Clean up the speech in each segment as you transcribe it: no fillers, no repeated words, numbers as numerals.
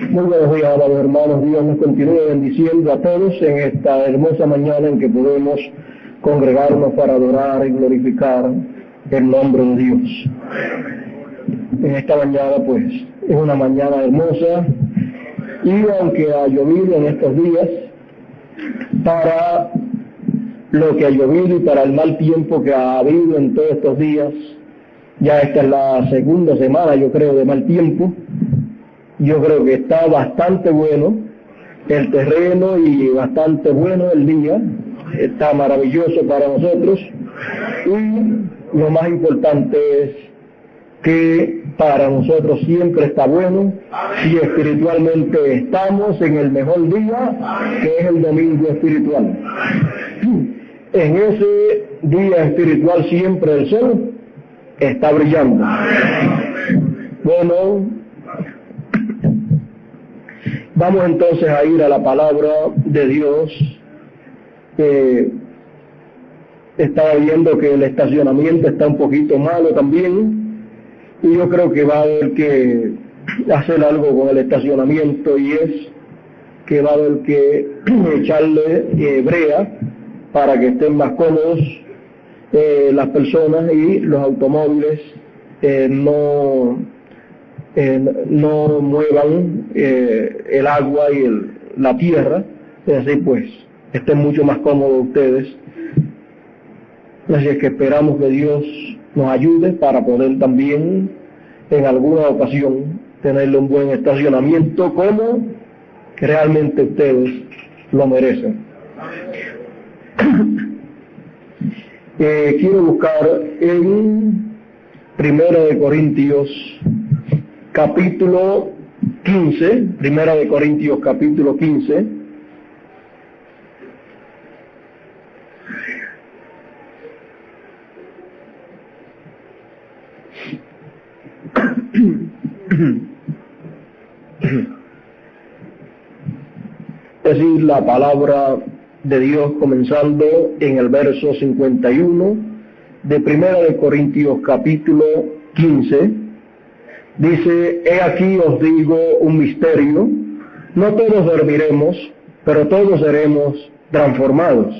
Muy buenos días, amados hermanos. Dios nos continúe bendiciendo a todos en esta hermosa mañana en que podemos congregarnos para adorar y glorificar el nombre de Dios. En esta mañana, pues, es una mañana hermosa y aunque ha llovido en estos días, para lo que ha llovido y para el mal tiempo que ha habido en todos estos días, ya esta es la segunda semana, yo creo, de mal tiempo. Yo creo que está bastante bueno el terreno y bastante bueno el día. Está maravilloso para nosotros. Y lo más importante es que para nosotros siempre está bueno y espiritualmente estamos en el mejor día, que es el domingo espiritual. En ese día espiritual siempre el sol está brillando. Bueno, vamos entonces a ir a la palabra de Dios. Estaba viendo que el estacionamiento está un poquito malo también, y yo creo que va a haber que hacer algo con el estacionamiento, y es que va a haber que echarle brea para que estén más cómodos las personas y los automóviles no muevan el agua y la tierra, y así pues estén mucho más cómodos ustedes. Así es que esperamos que Dios nos ayude para poder también en alguna ocasión tenerle un buen estacionamiento como realmente ustedes lo merecen. Quiero buscar en 1 de Corintios capítulo 15, 1 de Corintios capítulo 15, es decir, la palabra de Dios comenzando en el verso 51 de 1 de Corintios capítulo 15, dice: he aquí os digo un misterio, no todos dormiremos, pero todos seremos transformados.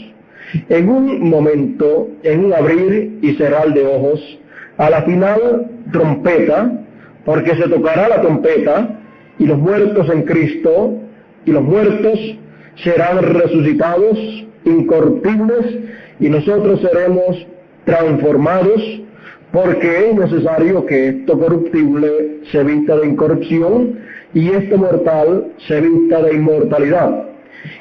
En un momento, en un abrir y cerrar de ojos, a la final trompeta, porque se tocará la trompeta, y los muertos en Cristo, y los muertos serán resucitados, incorruptibles, y nosotros seremos transformados, porque es necesario que esto corruptible se vista de incorrupción, y esto mortal se vista de inmortalidad.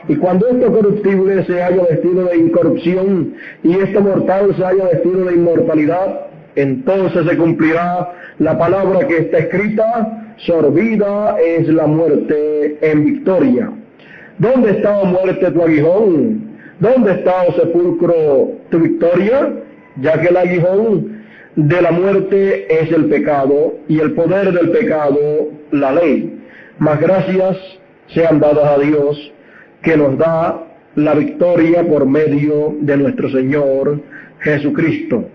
Y cuando esto corruptible se haya vestido de incorrupción, y esto mortal se haya vestido de inmortalidad, entonces se cumplirá la palabra que está escrita: sorbida es la muerte en victoria. ¿Dónde está, oh muerte, tu aguijón? ¿Dónde está, oh sepulcro, tu victoria? Ya que el aguijón de la muerte es el pecado, y el poder del pecado la ley. Mas gracias sean dadas a Dios, que nos da la victoria por medio de nuestro Señor Jesucristo.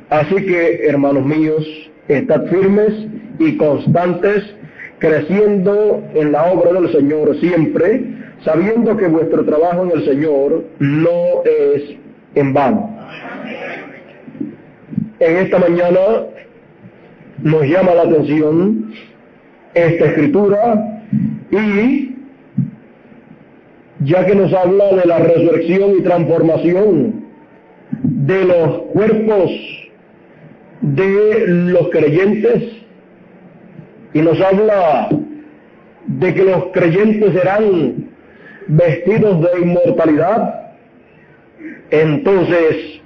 Así que, hermanos míos, estad firmes y constantes, creciendo en la obra del Señor siempre, sabiendo que vuestro trabajo en el Señor no es en vano. En esta mañana nos llama la atención esta escritura, y ya que nos habla de la resurrección y transformación de los cuerpos de los creyentes, y nos habla de que los creyentes serán vestidos de inmortalidad, entonces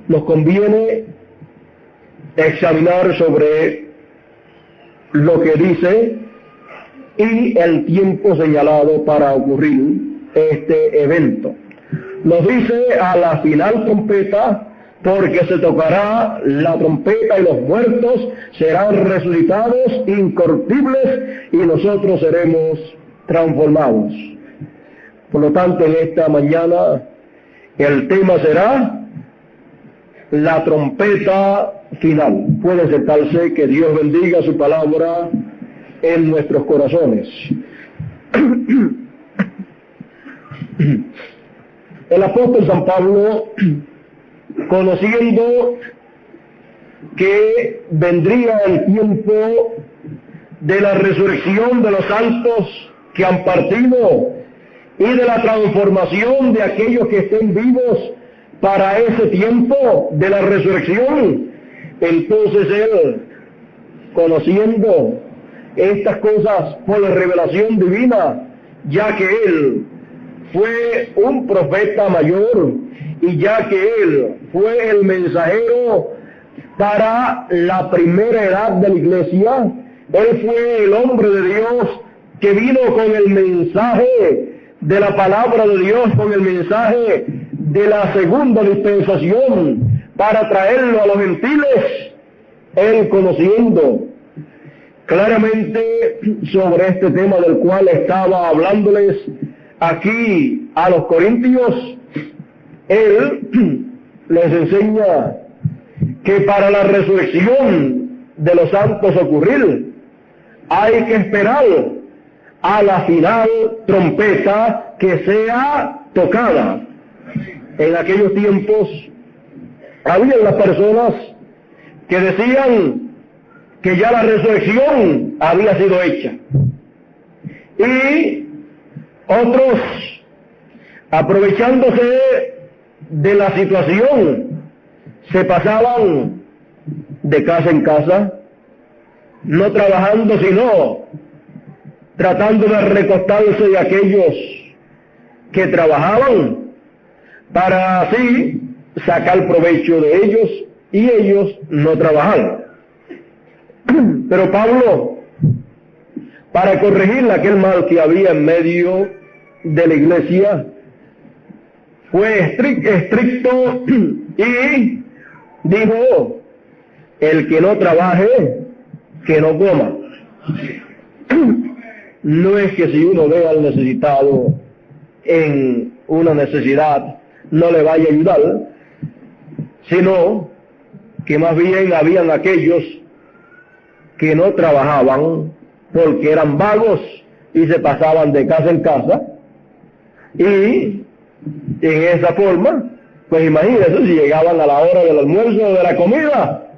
nos conviene examinar sobre lo que dice y el tiempo señalado para ocurrir este evento. Nos dice: a la final trompeta, porque se tocará la trompeta y los muertos serán resucitados incorruptibles, y nosotros seremos transformados. Por lo tanto, en esta mañana el tema será la trompeta final. Puede sentarse, que Dios bendiga su palabra en nuestros corazones. El apóstol San Pablo, conociendo que vendría el tiempo de la resurrección de los santos que han partido y de la transformación de aquellos que estén vivos para ese tiempo de la resurrección, entonces él, conociendo estas cosas por la revelación divina, ya que él fue un profeta mayor y ya que él fue el mensajero para la primera edad de la iglesia, él fue el hombre de Dios que vino con el mensaje de la palabra de Dios, con el mensaje de la segunda dispensación para traerlo a los gentiles. Él, conociendo claramente sobre este tema del cual estaba hablándoles aquí a los corintios, él les enseña que para la resurrección de los santos ocurrir hay que esperar a la final trompeta que sea tocada. En aquellos tiempos había las personas que decían que ya la resurrección había sido hecha, y otros, aprovechándose de la situación, se pasaban de casa en casa, no trabajando, sino tratando de recostarse de aquellos que trabajaban, para así sacar provecho de ellos y ellos no trabajar. Pero Pablo, para corregir aquel mal que había en medio de la iglesia, fue estricto y dijo: el que no trabaje, que no coma. No es que si uno ve al necesitado en una necesidad no le vaya a ayudar, sino que más bien habían aquellos que no trabajaban porque eran vagos y se pasaban de casa en casa, y en esa forma, pues imagínense, si llegaban a la hora del almuerzo o de la comida,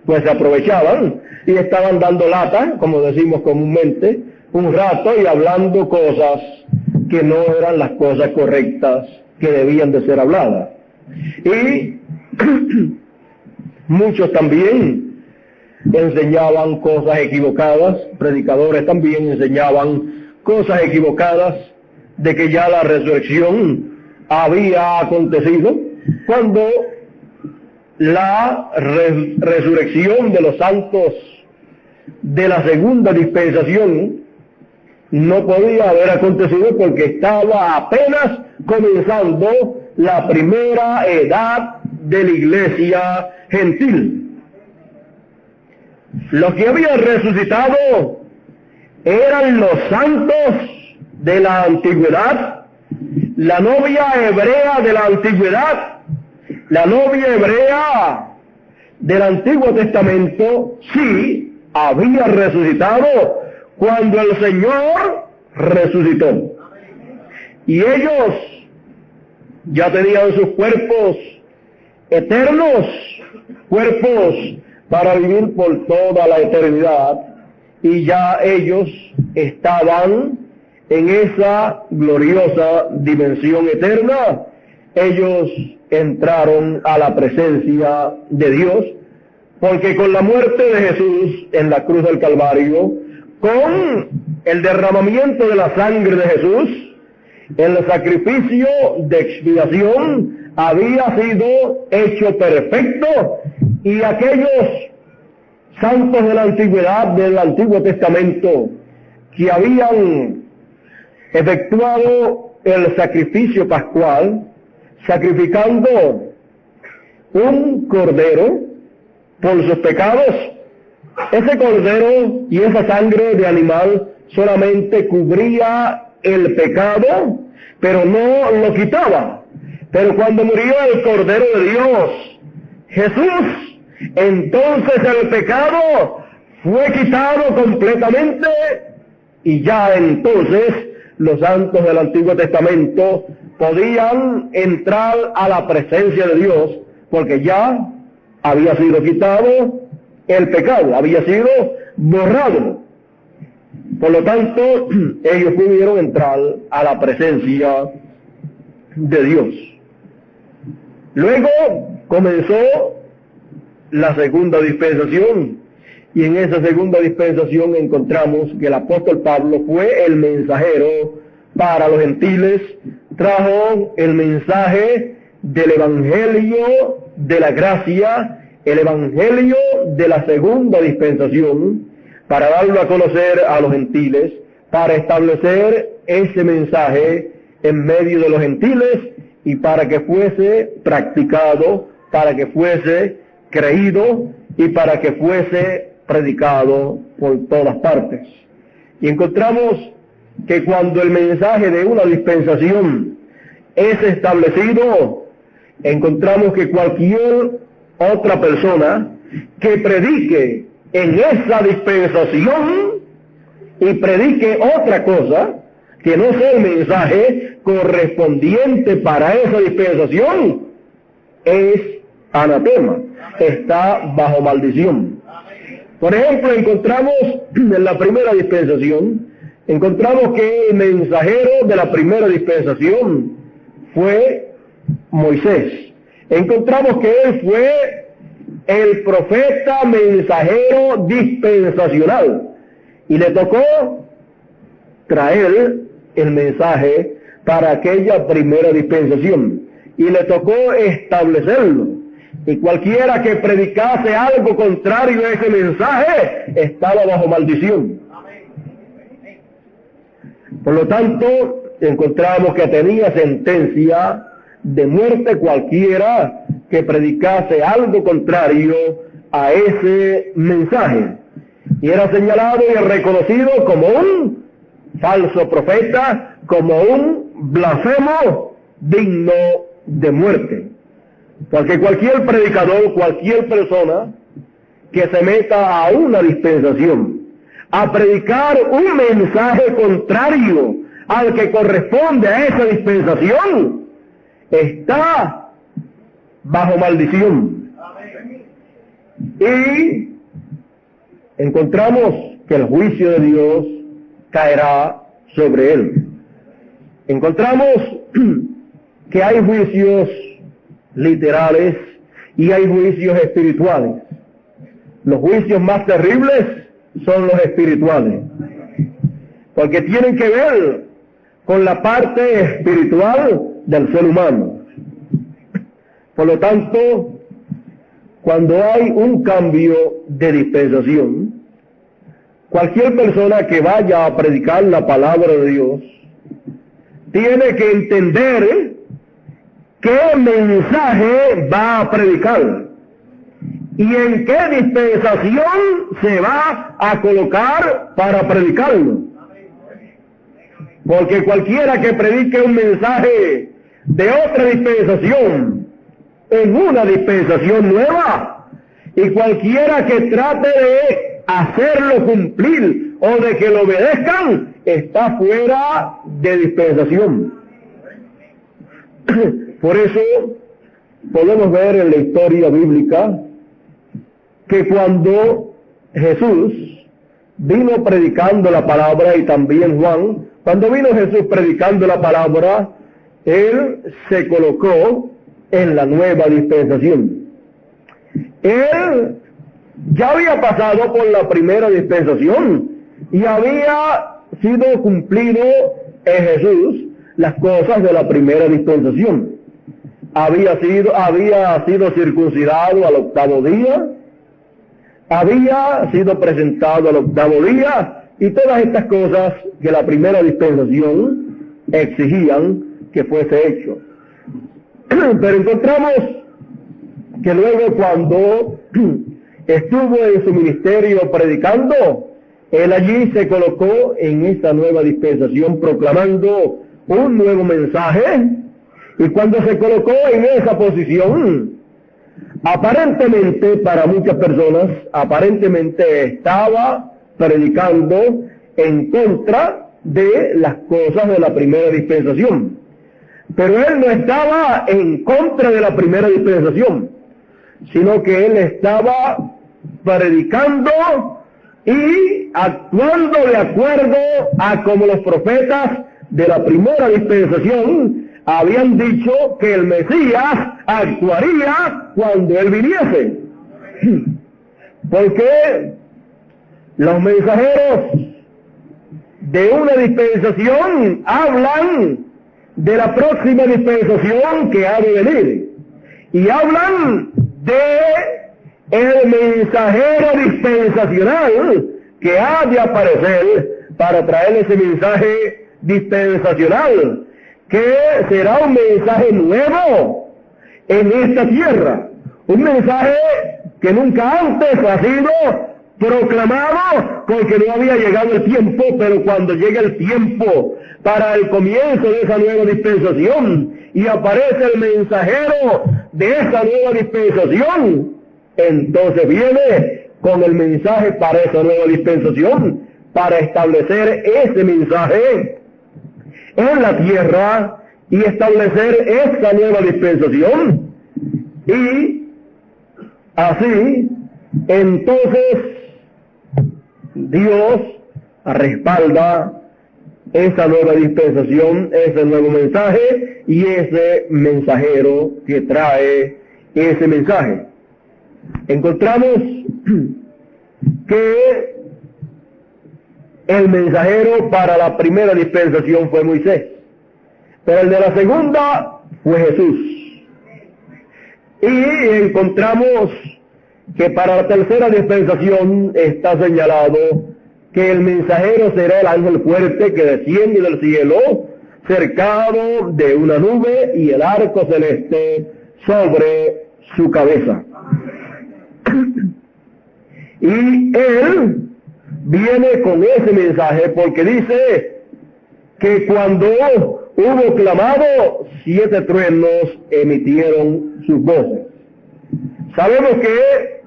pues se aprovechaban y estaban dando lata, como decimos comúnmente, un rato y hablando cosas que no eran las cosas correctas que debían de ser habladas. Y muchos también enseñaban cosas equivocadas, predicadores también enseñaban cosas equivocadas de que ya la resurrección había acontecido, cuando la resurrección de los santos de la segunda dispensación no podía haber acontecido porque estaba apenas comenzando la primera edad de la iglesia gentil. Los que habían resucitado eran los santos de la antigüedad, la novia hebrea de la antigüedad, la novia hebrea del Antiguo Testamento, sí había resucitado cuando el Señor resucitó. Y ellos ya tenían sus cuerpos eternos, cuerpos para vivir por toda la eternidad, y ya ellos estaban en esa gloriosa dimensión eterna. Ellos entraron a la presencia de Dios, porque con la muerte de Jesús en la cruz del Calvario, con el derramamiento de la sangre de Jesús, el sacrificio de expiación había sido hecho perfecto, y aquellos santos de la antigüedad, del Antiguo Testamento, que habían efectuado el sacrificio pascual, sacrificando un cordero por sus pecados, ese cordero y esa sangre de animal solamente cubría el pecado, pero no lo quitaba. Pero cuando murió el Cordero de Dios, Jesús, entonces el pecado fue quitado completamente y ya entonces los santos del Antiguo Testamento podían entrar a la presencia de Dios, porque ya había sido quitado el pecado, había sido borrado. Por lo tanto, ellos pudieron entrar a la presencia de Dios. Luego comenzó la segunda dispensación, y en esa segunda dispensación encontramos que el apóstol Pablo fue el mensajero para los gentiles, trajo el mensaje del evangelio de la gracia, el evangelio de la segunda dispensación, para darlo a conocer a los gentiles, para establecer ese mensaje en medio de los gentiles y para que fuese practicado, para que fuese creído y para que fuese predicado por todas partes. Y encontramos que cuando el mensaje de una dispensación es establecido, encontramos que cualquier otra persona que predique en esa dispensación y predique otra cosa que no sea el mensaje correspondiente para esa dispensación es anatema, está bajo maldición. Por ejemplo, encontramos en la primera dispensación, encontramos que el mensajero de la primera dispensación fue Moisés. Encontramos que él fue el profeta mensajero dispensacional y le tocó traer el mensaje para aquella primera dispensación y le tocó establecerlo. Y cualquiera que predicase algo contrario a ese mensaje estaba bajo maldición. Por lo tanto, encontramos que tenía sentencia de muerte cualquiera que predicase algo contrario a ese mensaje. Y era señalado y reconocido como un falso profeta, como un blasfemo digno de muerte. Porque cualquier predicador, cualquier persona que se meta a una dispensación a predicar un mensaje contrario al que corresponde a esa dispensación, está bajo maldición. Y encontramos que el juicio de Dios caerá sobre él. Encontramos que hay juicios literales y hay juicios espirituales. Los juicios más terribles son los espirituales, porque tienen que ver con la parte espiritual del ser humano. Por lo tanto, cuando hay un cambio de dispensación, cualquier persona que vaya a predicar la palabra de Dios tiene que entender qué mensaje va a predicar y en qué dispensación se va a colocar para predicarlo. Porque cualquiera que predique un mensaje de otra dispensación en una dispensación nueva, y cualquiera que trate de hacerlo cumplir o de que lo obedezcan, está fuera de dispensación. Por eso podemos ver en la historia bíblica que cuando Jesús vino predicando la palabra, y también Juan, cuando vino Jesús predicando la palabra, él se colocó en la nueva dispensación. Él ya había pasado por la primera dispensación y había sido cumplido en Jesús las cosas de la primera dispensación. Había sido circuncidado al octavo día, había sido presentado al octavo día, y todas estas cosas que la primera dispensación exigían que fuese hecho. Pero encontramos que luego, cuando estuvo en su ministerio predicando, él allí se colocó en esa nueva dispensación proclamando un nuevo mensaje, y cuando se colocó en esa posición, Aparentemente, para muchas personas, aparentemente estaba predicando en contra de las cosas de la primera dispensación. Pero él no estaba en contra de la primera dispensación, sino que él estaba predicando y actuando de acuerdo a como los profetas de la primera dispensación habían dicho que el Mesías actuaría cuando él viniese. Porque los mensajeros de una dispensación hablan de la próxima dispensación que ha de venir, y hablan de el mensajero dispensacional que ha de aparecer para traer ese mensaje dispensacional, que será un mensaje nuevo en esta tierra, un mensaje que nunca antes ha sido proclamado, porque no había llegado el tiempo. Pero cuando llegue el tiempo para el comienzo de esa nueva dispensación y aparece el mensajero de esa nueva dispensación, entonces viene con el mensaje para esa nueva dispensación, para establecer ese mensaje en la tierra y establecer esa nueva dispensación. Y así, entonces, Dios respalda esa nueva dispensación, ese nuevo mensaje y ese mensajero que trae ese mensaje. Encontramos que el mensajero para la primera dispensación fue Moisés, pero el de la segunda fue Jesús. Y encontramos que para la tercera dispensación está señalado que el mensajero será el ángel fuerte que desciende del cielo, cercado de una nube y el arco celeste sobre su cabeza. Y él viene con ese mensaje porque dice que cuando hubo clamado, 7 truenos emitieron sus voces. Sabemos que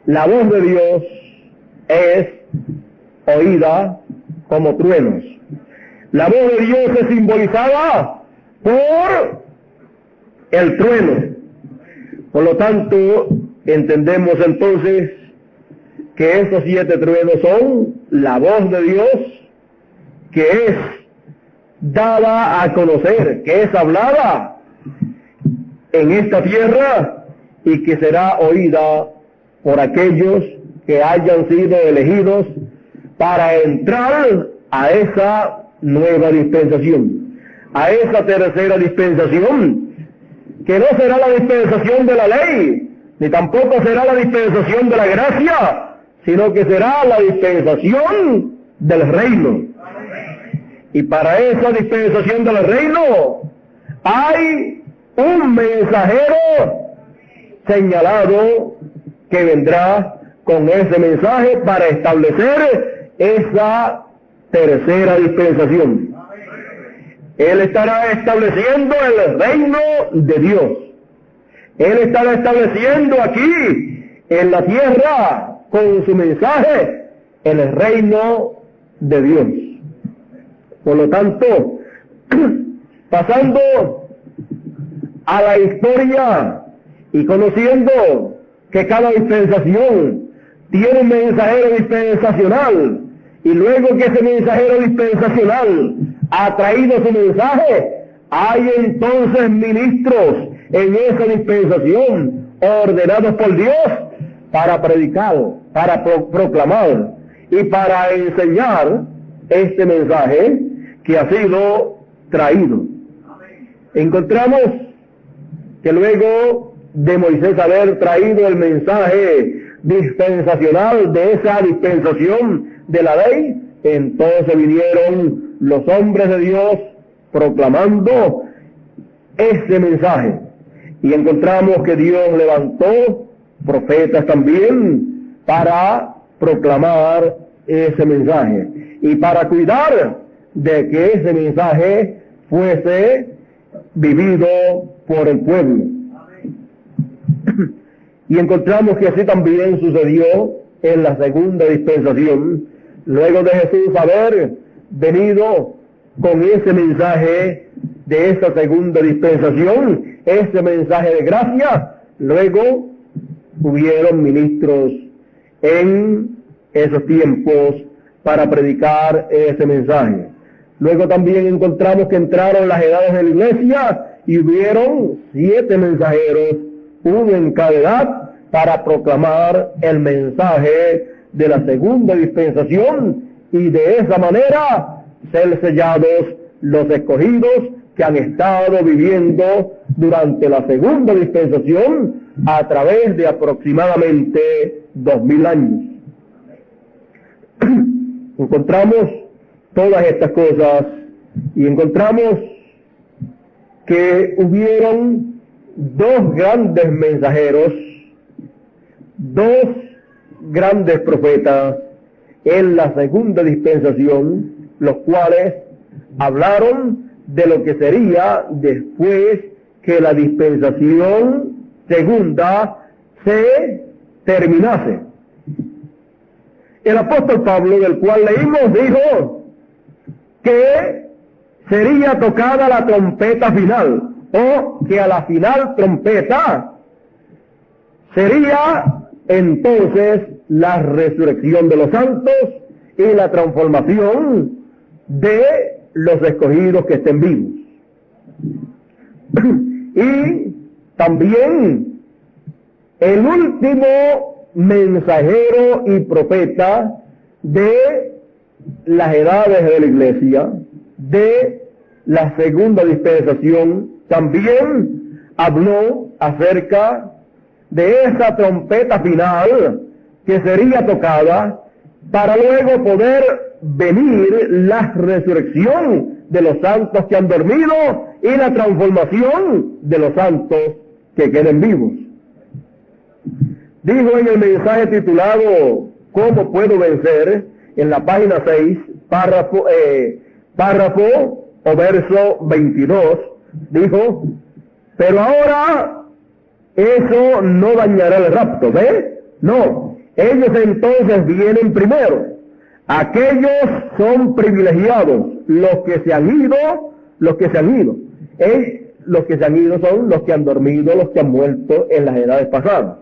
la voz de Dios es oída como truenos. La voz de Dios es simbolizada por el trueno. Por lo tanto, entendemos entonces que estos 7 truenos son la voz de Dios, que es dada a conocer, que es hablada en esta tierra y que será oída por aquellos que hayan sido elegidos para entrar a esa nueva dispensación, a esa tercera dispensación, que no será la dispensación de la ley, ni tampoco será la dispensación de la gracia, sino que será la dispensación del reino. Y para esa dispensación del reino hay un mensajero señalado que vendrá con ese mensaje para establecer esa tercera dispensación. Él estará estableciendo el reino de Dios. Él estará estableciendo aquí en la tierra con su mensaje el reino de Dios. Por lo tanto, pasando a la historia y conociendo que cada dispensación tiene un mensajero dispensacional, y luego que ese mensajero dispensacional ha traído su mensaje, hay entonces ministros en esa dispensación ordenados por Dios para predicar, para proclamar y para enseñar este mensaje que ha sido traído. Encontramos que luego de Moisés haber traído el mensaje dispensacional de esa dispensación de la ley, entonces vinieron los hombres de Dios proclamando ese mensaje. Y encontramos que Dios levantó profetas también para proclamar ese mensaje y para cuidar de que ese mensaje fuese vivido por el pueblo. Y encontramos que así también sucedió en la segunda dispensación, luego de Jesús haber venido con ese mensaje de esa segunda dispensación, ese mensaje de gracia. Luego hubieron ministros en esos tiempos para predicar ese mensaje. Luego también encontramos que entraron las edades de la iglesia y hubieron 7 mensajeros, uno en cada edad, para proclamar el mensaje de la segunda dispensación, y de esa manera ser sellados los escogidos que han estado viviendo durante la segunda dispensación a través de aproximadamente 2000 años. Encontramos todas estas cosas y encontramos que hubieron 2 grandes mensajeros, 2 grandes profetas en la segunda dispensación, los cuales hablaron de lo que sería después que la dispensación segunda se terminase. El apóstol Pablo, del cual leímos, dijo que sería tocada la trompeta final, o que a la final trompeta sería entonces la resurrección de los santos y la transformación de los escogidos que estén vivos. Y también el último mensajero y profeta de las edades de la iglesia, de la segunda dispensación, también habló acerca de esa trompeta final que sería tocada para luego poder venir la resurrección de los santos que han dormido y la transformación de los santos que queden vivos. Dijo en el mensaje titulado ¿Cómo puedo vencer?, en la página 6, párrafo o verso 22, dijo: pero ahora eso no dañará el rapto, ¿ve? No, ellos entonces vienen primero. Aquellos son privilegiados, los que se han ido. Los que se han ido son los que han dormido, los que han muerto en las edades pasadas.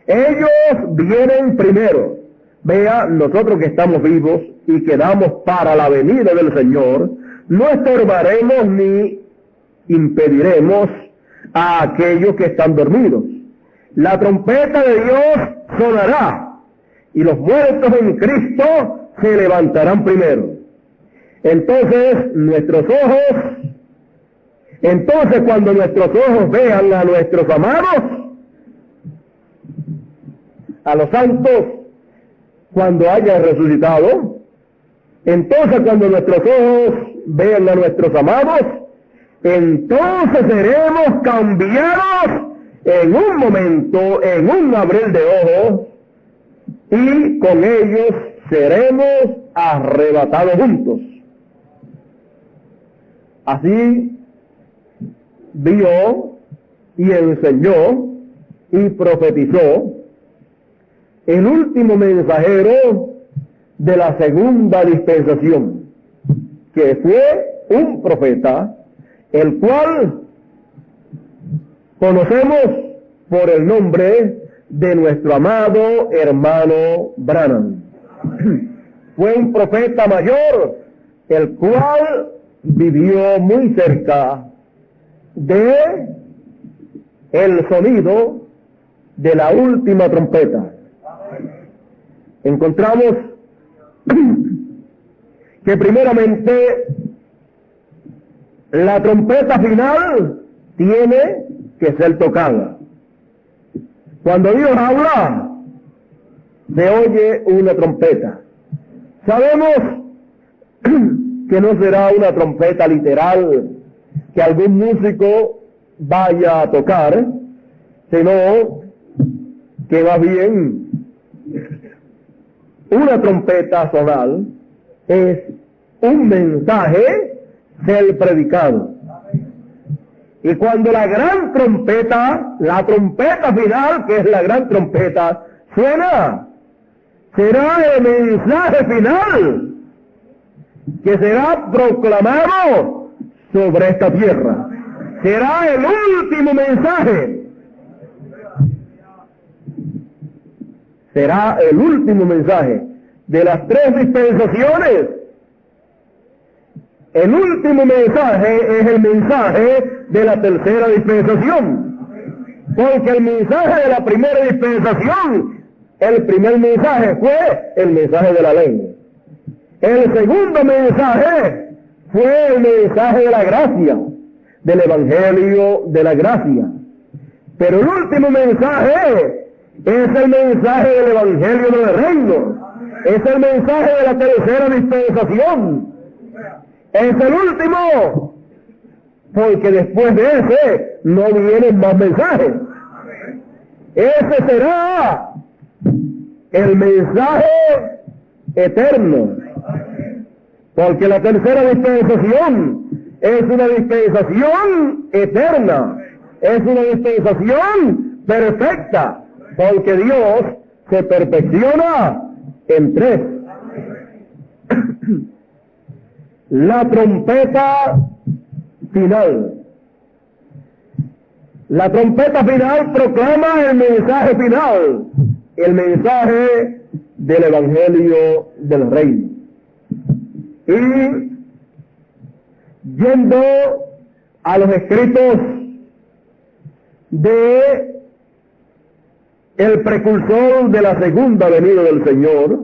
Ellos vienen primero. Vea, nosotros que estamos vivos y quedamos para la venida del Señor, no estorbaremos ni impediremos a aquellos que están dormidos. La trompeta de Dios sonará y los muertos en Cristo se levantarán primero. Entonces cuando nuestros ojos vean a nuestros amados, a los santos, cuando hayan resucitado, entonces cuando nuestros ojos vean a nuestros amados, entonces seremos cambiados en un momento, en un abrir de ojos, y con ellos seremos arrebatados juntos. Así vio y enseñó y profetizó el último mensajero de la segunda dispensación, que fue un profeta, el cual conocemos por el nombre de nuestro amado hermano Branham. Fue un profeta mayor, el cual vivió muy cerca de el sonido de la última trompeta. Encontramos que primeramente la trompeta final tiene que ser tocada. Cuando Dios habla, se oye una trompeta. Sabemos que no será una trompeta literal que algún músico vaya a tocar, sino que más bien una trompeta sonal es un mensaje ser predicado. Y cuando la gran trompeta, la trompeta final, que es la gran trompeta, suena, será el mensaje final que será proclamado sobre esta tierra. Será el último mensaje. Será el último mensaje de las tres dispensaciones. El último mensaje es el mensaje de la tercera dispensación. Porque el mensaje de la primera dispensación, el primer mensaje fue el mensaje de la ley. El segundo mensaje fue el mensaje de la gracia, del evangelio de la gracia. Pero el último mensaje es el mensaje del evangelio del reino. Es el mensaje de la tercera dispensación. Es el último, porque después de ese no vienen más mensajes. Ese será el mensaje eterno, porque la tercera dispensación es una dispensación eterna, es una dispensación perfecta, porque Dios se perfecciona en tres. La trompeta final. La trompeta final proclama el mensaje final, el mensaje del evangelio del reino. Y yendo a los escritos de el precursor de la segunda venida del Señor,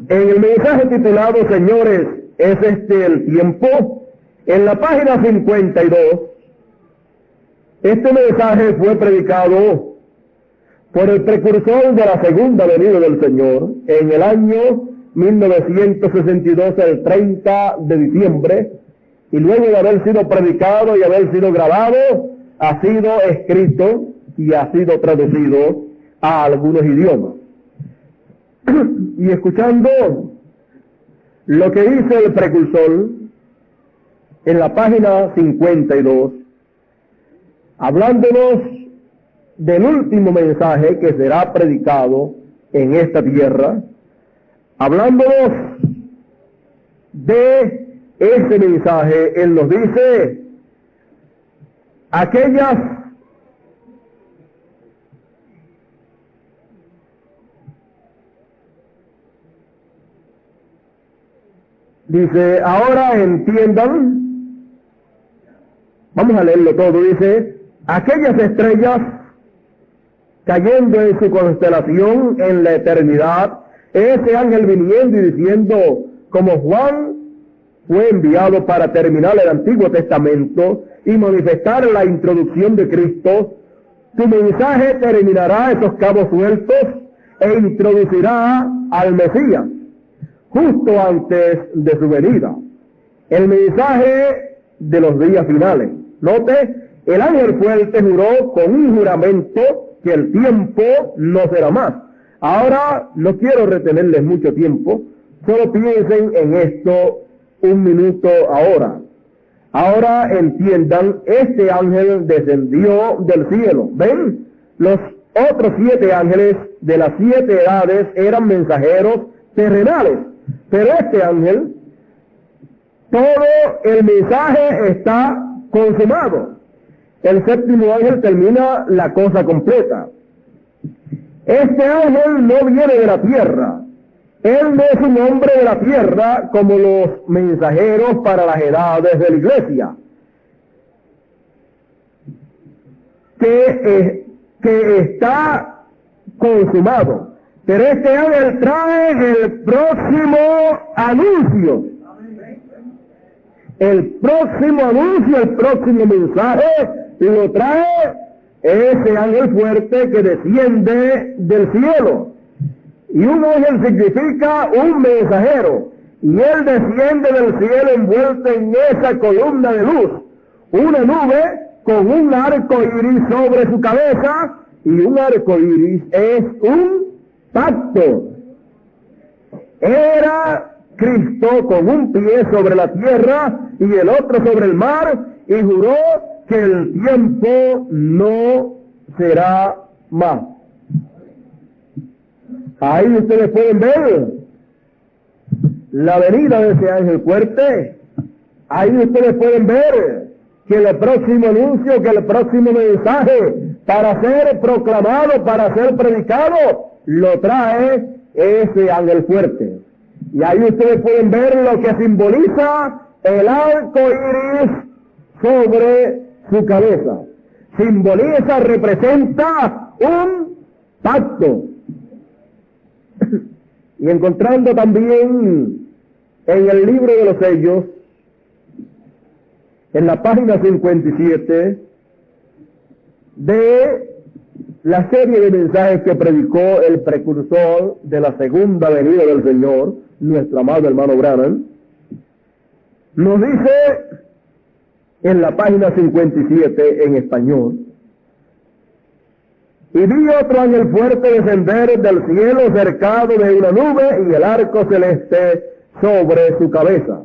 en el mensaje titulado Señores, ¿es este el tiempo? En la página 52, este mensaje fue predicado por el precursor de la segunda venida del Señor en el año 1962, el 30 de diciembre, y luego de haber sido predicado y haber sido grabado, ha sido escrito y ha sido traducido a algunos idiomas. Y escuchando lo que dice el precursor en la página 52, hablándonos del último mensaje que será predicado en esta tierra, hablándonos de ese mensaje, él nos dice, dice, ahora entiendan, vamos a leerlo todo, dice, aquellas estrellas cayendo en su constelación en la eternidad, ese ángel viniendo y diciendo, como Juan fue enviado para terminar el Antiguo Testamento y manifestar la introducción de Cristo, tu mensaje terminará esos cabos sueltos e introducirá al Mesías justo antes de su venida. El mensaje de los días finales. Note, el ángel fuerte juró con un juramento que el tiempo no será más. Ahora no quiero retenerles mucho tiempo, solo piensen en esto un minuto ahora. Ahora entiendan, este ángel descendió del cielo. ¿Ven? Los otros 7 ángeles de las 7 edades eran mensajeros terrenales. Pero este ángel, todo el mensaje está consumado. El séptimo ángel termina la cosa completa. Este ángel no viene de la tierra. Él no es un hombre de la tierra como los mensajeros para las edades de la iglesia, que está consumado. Pero este ángel trae el próximo anuncio. El próximo anuncio, el próximo mensaje, lo trae ese ángel fuerte que desciende del cielo. Y un ángel significa un mensajero. Y él desciende del cielo envuelto en esa columna de luz. Una nube con un arco iris sobre su cabeza. Y un arco iris es un pacto. Era Cristo con un pie sobre la tierra y el otro sobre el mar, y juró que el tiempo no será más. Ahí ustedes pueden ver la venida de ese ángel fuerte. Ahí ustedes pueden ver que el próximo anuncio, que el próximo mensaje para ser proclamado, para ser predicado, lo trae ese ángel fuerte. Y ahí ustedes pueden ver lo que simboliza el arco iris sobre su cabeza. Simboliza, representa un pacto. Y encontrando también en el libro de los sellos, en la página 57 de la serie de mensajes que predicó el precursor de la segunda venida del Señor, nuestro amado hermano Branham, nos dice en la página 57 en español: y vi otro ángel fuerte descender del cielo cercado de una nube y el arco celeste sobre su cabeza.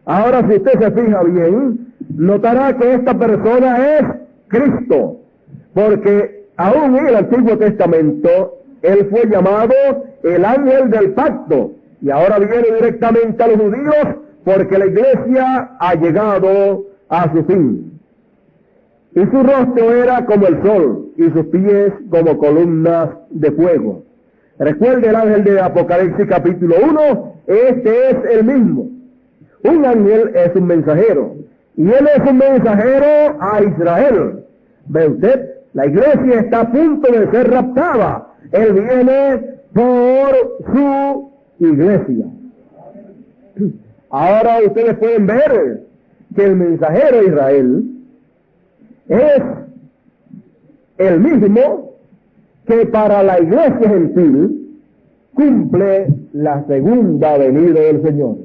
Ahora, si usted se fija bien, notará que esta persona es Cristo, porque aún en el Antiguo Testamento él fue llamado el ángel del pacto, y ahora viene directamente a los judíos porque la iglesia ha llegado a su fin. Y su rostro era como el sol, y sus pies como columnas de fuego. Recuerde el ángel de Apocalipsis capítulo 1, este es el mismo. Un ángel es un mensajero, y él es un mensajero a Israel. ¿Ve usted? La iglesia está a punto de ser raptada. Él viene por su iglesia. Ahora ustedes pueden ver que el mensajero de Israel es el mismo que para la iglesia gentil cumple la segunda venida del Señor.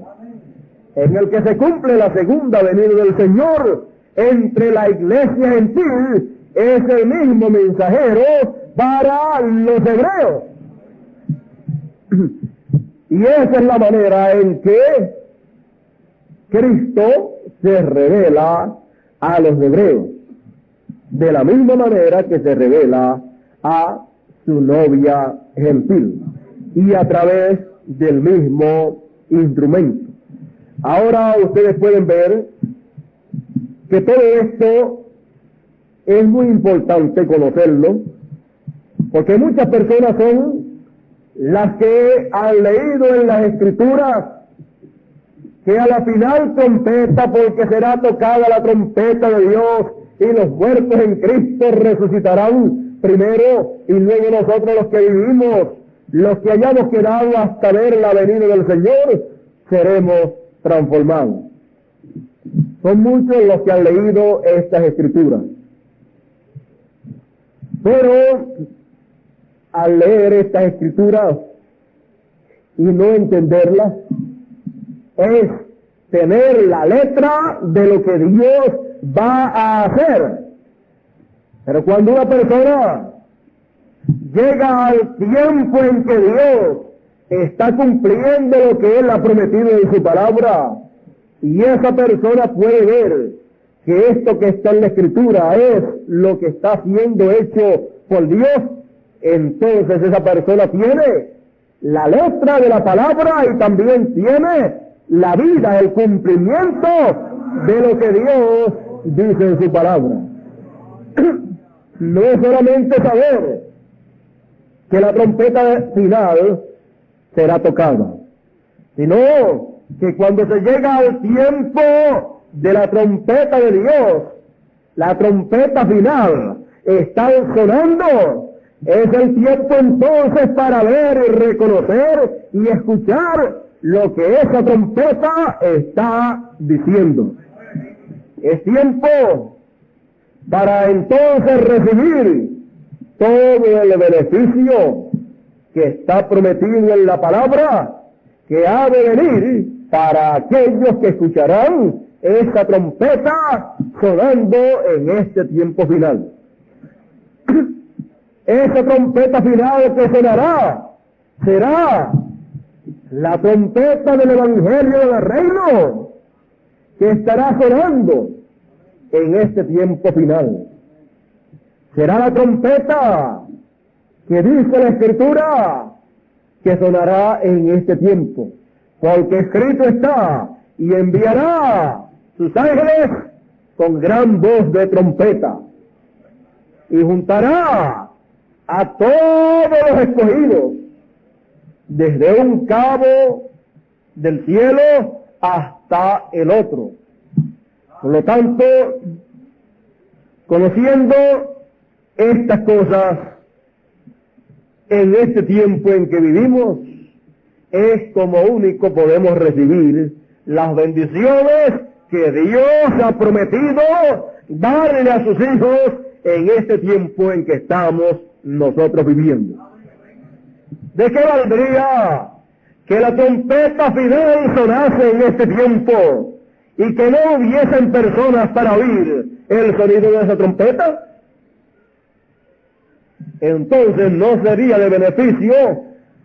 En el que se cumple la segunda venida del Señor entre la iglesia gentil es el mismo mensajero para los hebreos. Y esa es la manera en que Cristo se revela a los hebreos, de la misma manera que se revela a su novia gentil, y a través del mismo instrumento. Ahora ustedes pueden ver que todo esto es muy importante conocerlo, porque muchas personas son las que han leído en las Escrituras que a la final trompeta, porque será tocada la trompeta de Dios, y los muertos en Cristo resucitarán primero, y luego nosotros los que vivimos, los que hayamos quedado hasta ver la venida del Señor, seremos transformados. Son muchos los que han leído estas Escrituras, pero al leer estas Escrituras y no entenderlas, es tener la letra de lo que Dios va a hacer. Pero cuando una persona llega al tiempo en que Dios está cumpliendo lo que Él ha prometido en su palabra, y esa persona puede ver que esto que está en la Escritura es lo que está siendo hecho por Dios, entonces esa persona tiene la letra de la palabra y también tiene la vida, el cumplimiento de lo que Dios dice en su palabra. No es solamente saber que la trompeta final será tocada, sino que cuando se llega al tiempo de la trompeta de Dios, la trompeta final está sonando. Es el tiempo entonces para ver y reconocer y escuchar lo que esa trompeta está diciendo. Es tiempo para entonces recibir todo el beneficio que está prometido en la palabra, que ha de venir para aquellos que escucharán esa trompeta sonando en este tiempo final. Esa trompeta final que sonará será la trompeta del Evangelio del Reino que estará sonando en este tiempo final. Será la trompeta que dice la Escritura que sonará en este tiempo, porque escrito está, y enviará sus ángeles con gran voz de trompeta, y juntará a todos los escogidos, desde un cabo del cielo hasta el otro. Por lo tanto, conociendo estas cosas en este tiempo en que vivimos, es como único podemos recibir las bendiciones que Dios ha prometido darle a sus hijos en este tiempo en que estamos nosotros viviendo. ¿De qué valdría que la trompeta final sonase en este tiempo y que no hubiesen personas para oír el sonido de esa trompeta? Entonces no sería de beneficio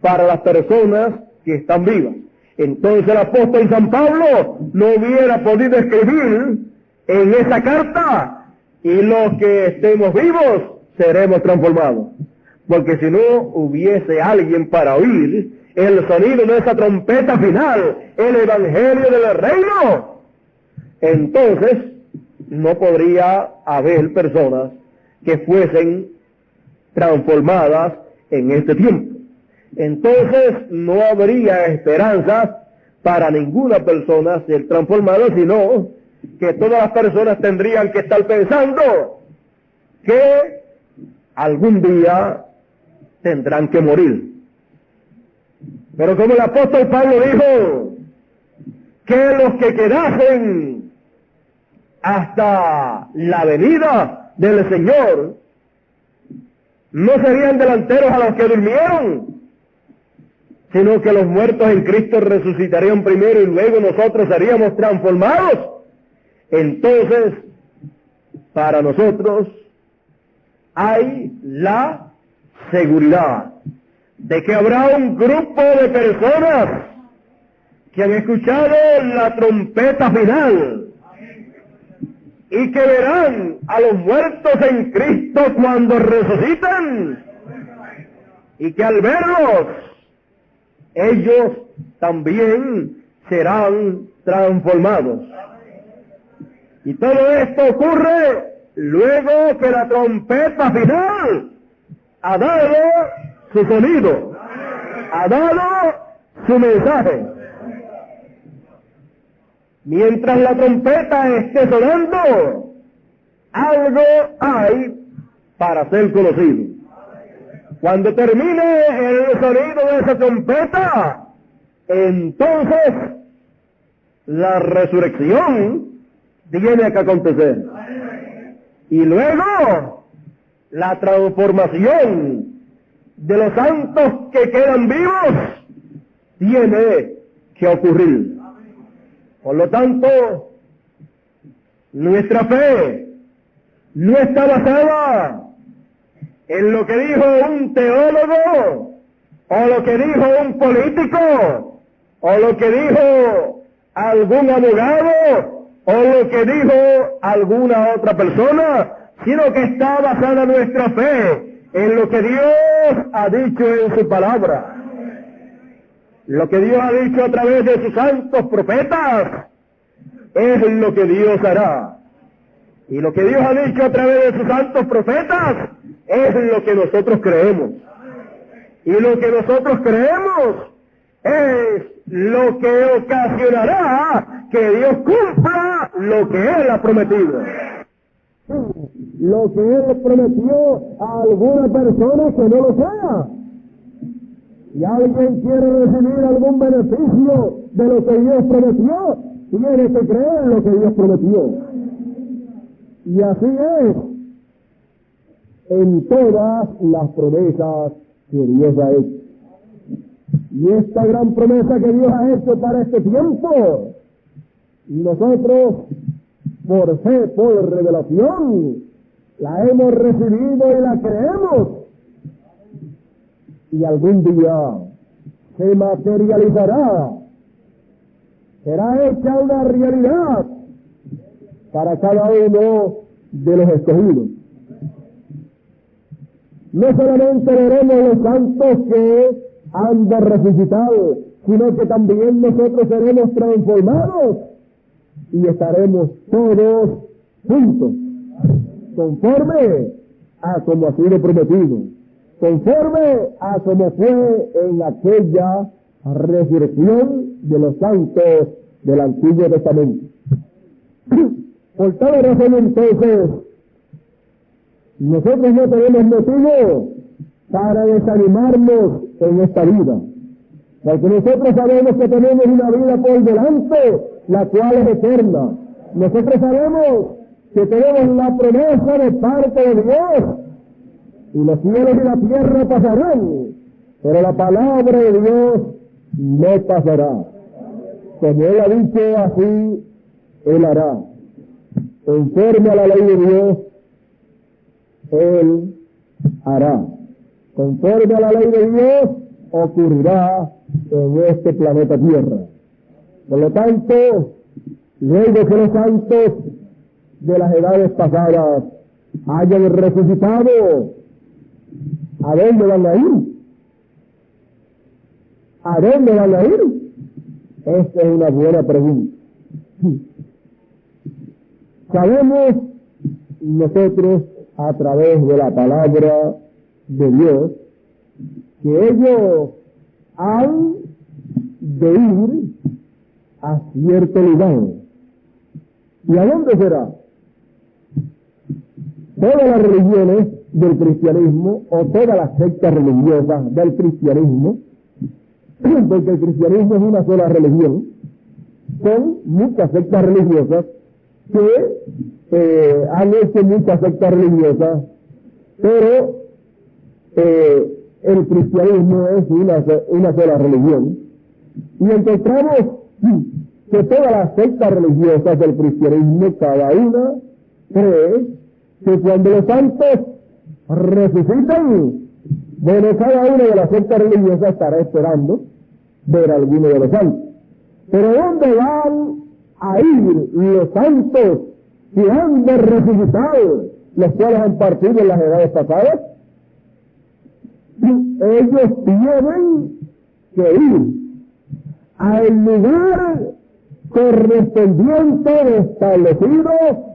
para las personas que están vivas. Entonces el apóstol San Pablo no hubiera podido escribir en esa carta: y los que estemos vivos seremos transformados. Porque si no hubiese alguien para oír el sonido de esa trompeta final, el Evangelio del Reino, entonces no podría haber personas que fuesen transformadas en este tiempo. Entonces no habría esperanza para ninguna persona ser transformada, sino que todas las personas tendrían que estar pensando que algún día tendrán que morir. Pero como el apóstol Pablo dijo, que los que quedasen hasta la venida del Señor no serían delanteros a los que durmieron, sino que los muertos en Cristo resucitarían primero y luego nosotros seríamos transformados. Entonces, para nosotros hay la seguridad de que habrá un grupo de personas que han escuchado la trompeta final y que verán a los muertos en Cristo cuando resucitan, y que al verlos ellos también serán transformados. Y todo esto ocurre luego que la trompeta final ha dado su sonido, ha dado su mensaje. Mientras la trompeta esté sonando, algo hay para ser conocido. Cuando termine el sonido de esa trompeta, entonces la resurrección tiene que acontecer. Y luego la transformación de los santos que quedan vivos tiene que ocurrir. Por lo tanto, nuestra fe no está basada en lo que dijo un teólogo, o lo que dijo un político, o lo que dijo algún abogado, o lo que dijo alguna otra persona, sino que está basada nuestra fe en lo que Dios ha dicho en su palabra. Lo que Dios ha dicho a través de sus santos profetas es lo que Dios hará. Y lo que Dios ha dicho a través de sus santos profetas es lo que nosotros creemos. Y lo que nosotros creemos es lo que ocasionará que Dios cumpla lo que Él ha prometido. Lo que Él prometió a alguna persona que no lo sea. Si alguien quiere recibir algún beneficio de lo que Dios prometió, tiene que creer en lo que Dios prometió. Y así es en todas las promesas que Dios ha hecho. Y esta gran promesa que Dios ha hecho para este tiempo, nosotros, por fe, por revelación, la hemos recibido y la creemos. Y algún día se materializará, será hecha una realidad para cada uno de los escogidos. No solamente veremos los santos que han de resucitar, sino que también nosotros seremos transformados y estaremos todos juntos, conforme a como ha sido prometido, conforme a como fue en aquella resurrección de los santos del Antiguo Testamento. Por tal razón, entonces, nosotros no tenemos motivo para desanimarnos en esta vida, porque nosotros sabemos que tenemos una vida por delante, la cual es eterna. Nosotros sabemos que tenemos la promesa de parte de Dios, y los cielos y la tierra pasarán, pero la palabra de Dios no pasará. Como Él ha dicho, así Él hará. Conforme a la ley de Dios, Él hará. Conforme a la ley de Dios, ocurrirá en este planeta Tierra. Por lo tanto, luego que los santos de las edades pasadas hayan resucitado, ¿a dónde van a ir? ¿A dónde van a ir? Esta es una buena pregunta. Sabemos nosotros a través de la palabra de Dios que ellos han de ir a cierto lugar. ¿Y a dónde será? Todas las religiones del cristianismo, o todas las sectas religiosas del cristianismo, porque el cristianismo es una sola religión, son muchas sectas religiosas que han hecho muchas sectas religiosas, pero el cristianismo es una sola religión. Y encontramos que todas las sectas religiosas del cristianismo, cada una cree que cuando los santos resucitan, bueno, cada una de las sectas religiosas estará esperando ver a alguno de los santos. Pero ¿dónde van a ir los santos que han de resucitar, los cuales han partido en las edades pasadas? Ellos tienen que ir al lugar correspondiente establecido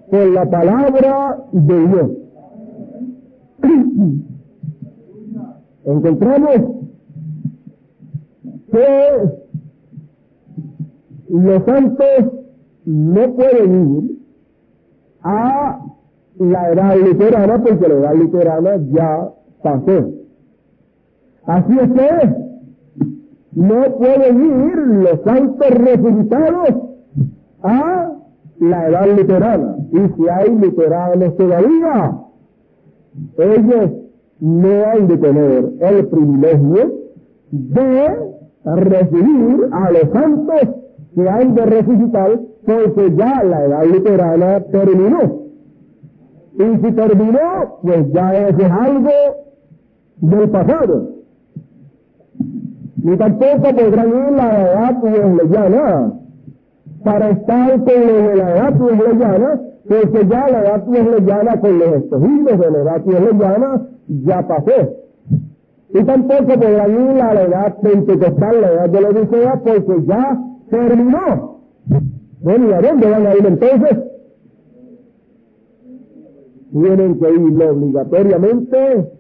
por la palabra de Dios. Encontramos que los santos no pueden ir a la edad luterana, porque la edad luterana ya pasó. Así es que no pueden ir los santos resucitados a la edad luterana. Y si hay luteranos todavía, ellos no han de tener el privilegio de recibir a los santos que han de resucitar, porque ya la edad luterana terminó. Y si terminó, pues ya eso es algo del pasado. Ni tampoco podrán ir la edad wesleyana para estar con los de la edad wesleyana, porque ya la edad wesleyana con los escogidos de la edad wesleyana ya pasó. Y tampoco podrán ir a la edad pentecostal, la edad de la Odisea, porque ya terminó. Bueno, ¿y a dónde van a ir entonces? Tienen que ir obligatoriamente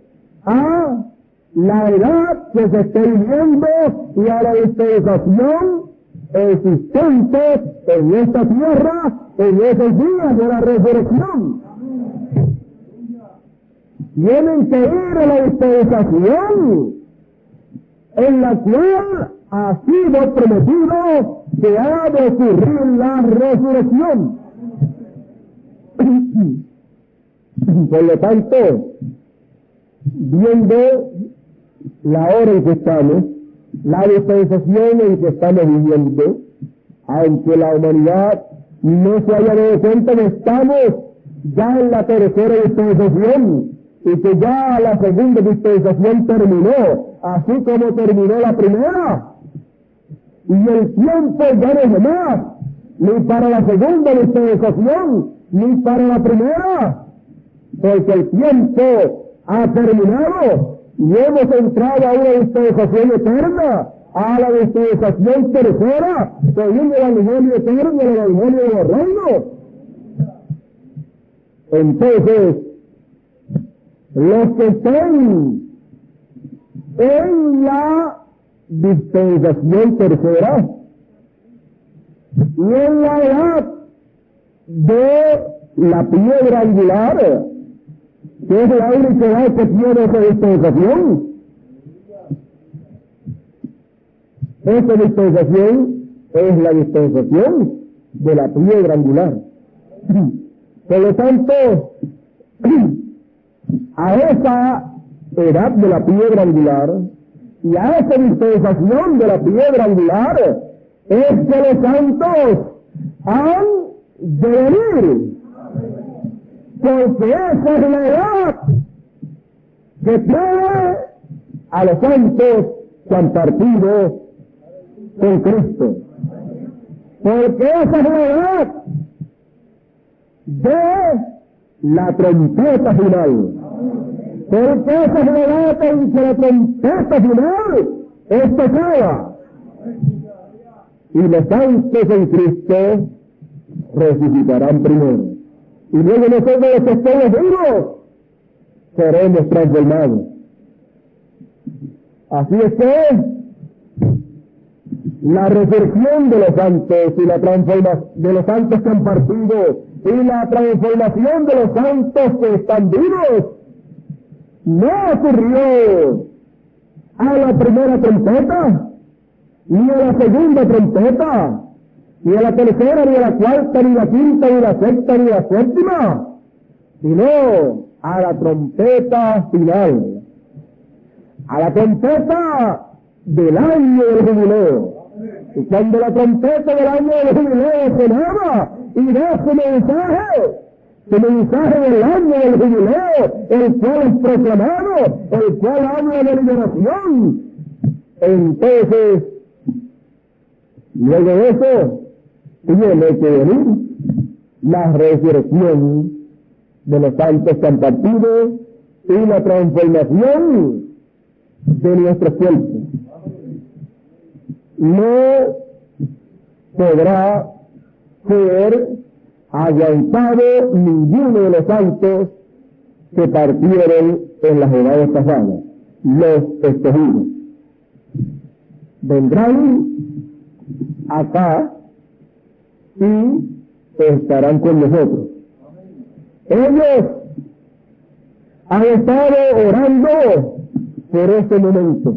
a la edad que se esté viviendo y a la dispensación existente en esta tierra en esos días de la resurrección. Tienen que ir a la dispensación en la cual ha sido prometido que ha de ocurrir la resurrección. Por lo tanto, viendo la hora en que estamos, la dispensación en que estamos viviendo, aunque la humanidad no se haya dado cuenta que estamos ya en la tercera dispensación y que ya la segunda dispensación terminó, así como terminó la primera, y el tiempo ya no es más, ni para la segunda dispensación, ni para la primera, porque el tiempo ha terminado y hemos entrado a una dispensación eterna, a la dispensación tercera, según el evangelio eterno, el evangelio de los reinos. Entonces, los que estén en la dispensación tercera y en la edad de la piedra angular, que es la única edad que tiene esa dispensación. Esta dispensación es la dispensación de la piedra angular. Por lo tanto, a esa edad de la piedra angular y a esa dispensación de la piedra angular es que los santos han de venir, porque esa es la edad que trae a los santos que han partido con Cristo, porque esa es la edad de la trompeta final, porque esa es la edad en que la trompeta final es tocada y los santos en Cristo resucitarán primero, y luego nosotros los que estemos vivos seremos transformados. Así es que la resurrección de los santos y la transformación de los santos que han partido y la transformación de los santos que están vivos no ocurrió a la primera trompeta, ni a la segunda trompeta, ni a la tercera, ni a la cuarta, ni a la quinta, ni a la sexta, ni a la séptima, sino a la trompeta final, a la trompeta del año del jubileo. Y cuando la trompeta del año del jubileo sonaba y da su mensaje del año del jubileo, el cual es proclamado, el cual habla de liberación, entonces, luego de eso, tiene que venir la resurrección de los santos que han partido y la transformación de nuestros cuerpos. No podrá ser aguantado ninguno de los santos que partieron en las edades pasadas, los escogidos. Vendrán acá y estarán con nosotros. Ellos han estado orando por este momento.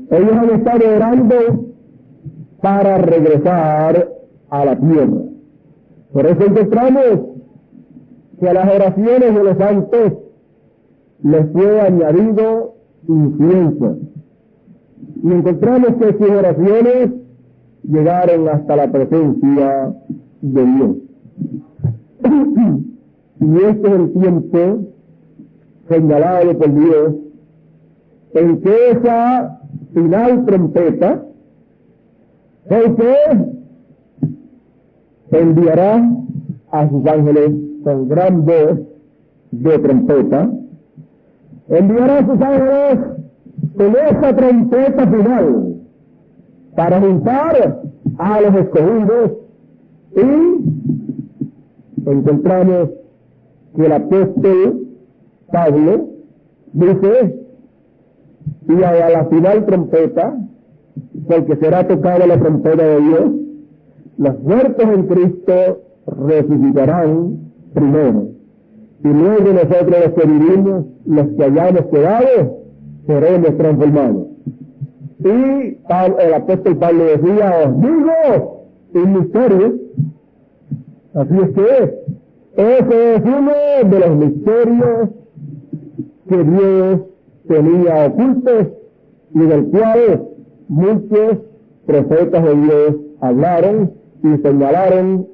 Ellos han estado orando para regresar a la tierra. Por eso encontramos que a las oraciones de los santos les fue añadido incienso. Y encontramos que sus oraciones llegaron hasta la presencia de Dios. Y este es el tiempo señalado por Dios en que esa final trompeta, el que enviará a sus ángeles con gran voz de trompeta, enviará a sus ángeles con esa trompeta final para juntar a los escogidos, y encontramos que el apóstol Pablo dice: y a la final trompeta, porque será tocada la trompeta de Dios, los muertos en Cristo resucitarán primero, y luego nosotros los que vivimos, los que hayamos quedado, seremos transformados. Y el apóstol Pablo decía: os digo un misterio. Así es que ese es uno de los misterios que Dios tenía ocultos y del cual muchos profetas de Dios hablaron y señalaron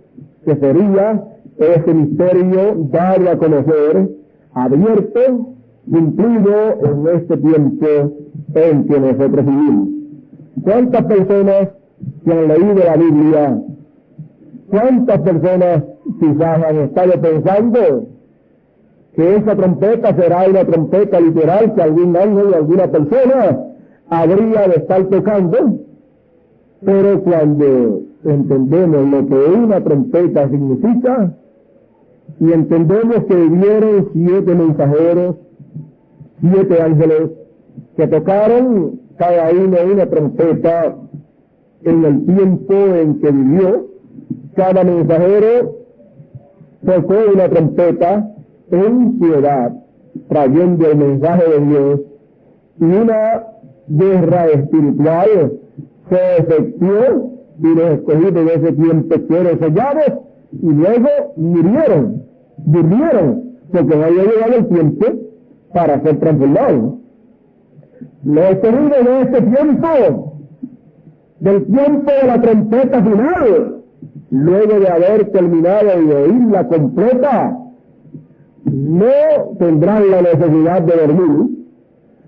que sería ese misterio dado a conocer, abierto, cumplido en este tiempo en que nosotros vivimos. ¿Cuántas personas que han leído la Biblia, cuántas personas quizás han estado pensando que esa trompeta será una trompeta literal que algún ángel o alguna persona habría de estar tocando? Pero cuando entendemos lo que una trompeta significa y entendemos que vivieron 7 mensajeros, 7 ángeles que tocaron cada uno una trompeta en el tiempo en que vivió, cada mensajero tocó una trompeta en su edad, trayendo el mensaje de Dios, y una guerra espiritual se efectuó y los escogidos de ese tiempo fueron sellados y luego durmieron, porque no había llegado el tiempo para ser transformados. Los escogidos de este tiempo, del tiempo de la trompeta final, luego de haber terminado de oírla completa, no tendrán la necesidad de dormir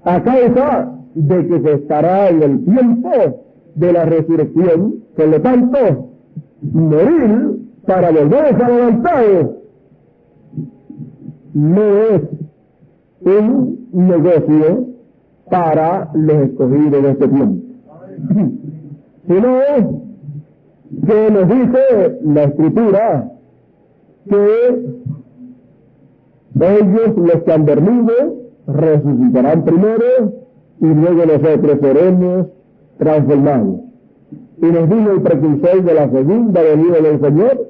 a causa de que se estará en el tiempo de la resurrección. Por lo tanto, morir para volverse a levantar no es un negocio para los escogidos de este tiempo, sino que nos dice la Escritura que ellos, los que han dormido, resucitarán primero y luego nosotros seremos transformados. Y nos dijo el precursor de la segunda venida del Señor,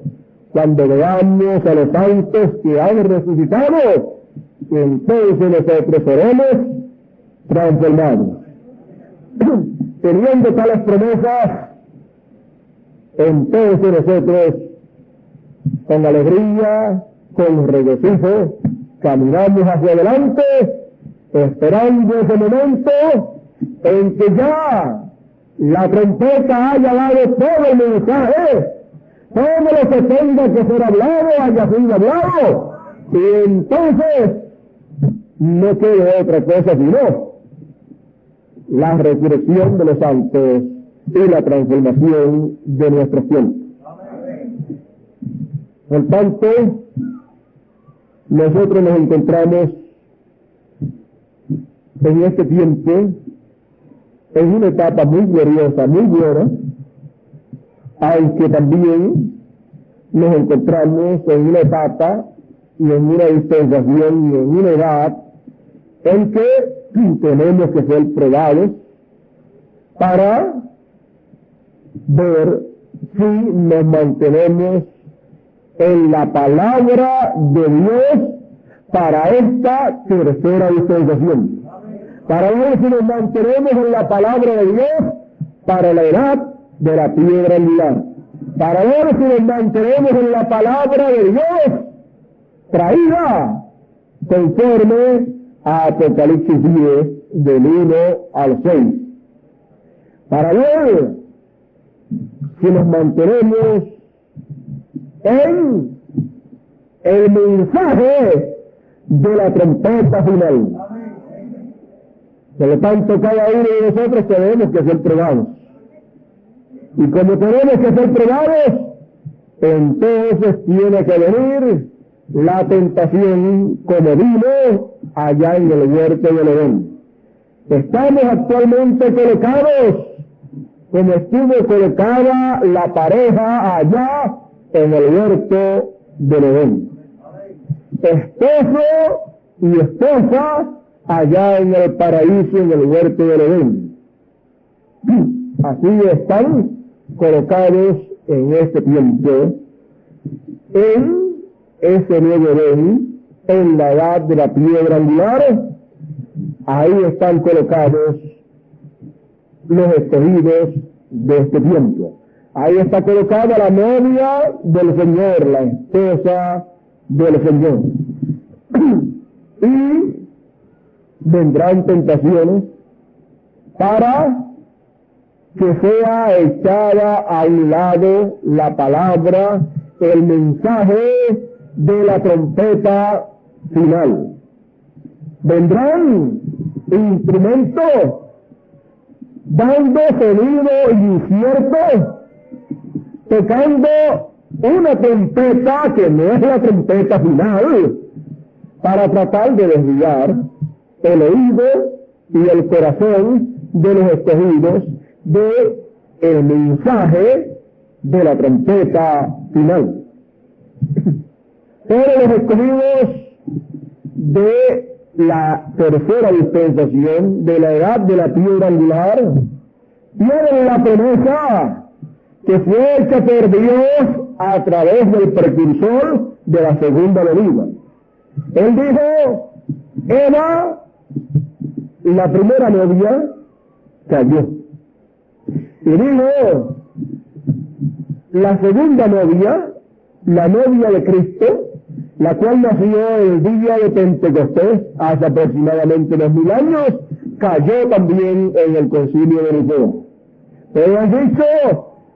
cuando veamos a los santos que han resucitado, entonces nosotros seremos transformados. Teniendo tales promesas, entonces nosotros con alegría, con regocijo, caminamos hacia adelante, esperando ese momento en que ya la trompeta haya dado todo el mensaje, todo lo que tenga que ser hablado haya sido hablado, y entonces no quede otra cosa sino la resurrección de los santos y la transformación de nuestros tiempos. Por tanto, nosotros nos encontramos en este tiempo en una etapa muy gloriosa, muy buena, aunque también nos encontramos en una etapa y en una dispensación y en una edad en que tenemos que ser probados para ver si nos mantenemos en la palabra de Dios para esta tercera dispensación, para ver si nos mantenemos en la palabra de Dios para la edad de la piedra angular, para ver si nos mantenemos en la palabra de Dios traída conforme a Apocalipsis 10 del 1 al 6, para ver si nos mantenemos en el mensaje de la trompeta final. Por lo tanto, cada uno de nosotros tenemos que ser probados. Y como tenemos que ser probados, entonces tiene que venir la tentación como vino allá en el huerto del Edén. Estamos actualmente colocados como estuvo colocada la pareja allá en el huerto del Edén. Esposo y esposa allá en el paraíso, en el huerto del Edén. Así están colocados en este tiempo, en ese nuevo Edén, en la edad de la piedra angular. Ahí están colocados los escogidos de este tiempo. Ahí está colocada la novia del Señor, la esposa del Señor. Y vendrán tentaciones para que sea echada a un lado la palabra, el mensaje de la trompeta final. Vendrán instrumentos dando sonido incierto, tocando una trompeta que no es la trompeta final, para tratar de desviar el oído y el corazón de los escogidos de el mensaje de la trompeta final. Pero los escogidos de la tercera dispensación, de la edad de la piedra angular, tienen la promesa que fue hecha por Dios a través del precursor de la segunda venida. Él dijo, Eva, la primera novia, cayó. Y dijo, la segunda novia, la novia de Cristo, la cual nació el día de Pentecostés, hace aproximadamente 2000 años, cayó también en el concilio de Nicea. Pero han dicho,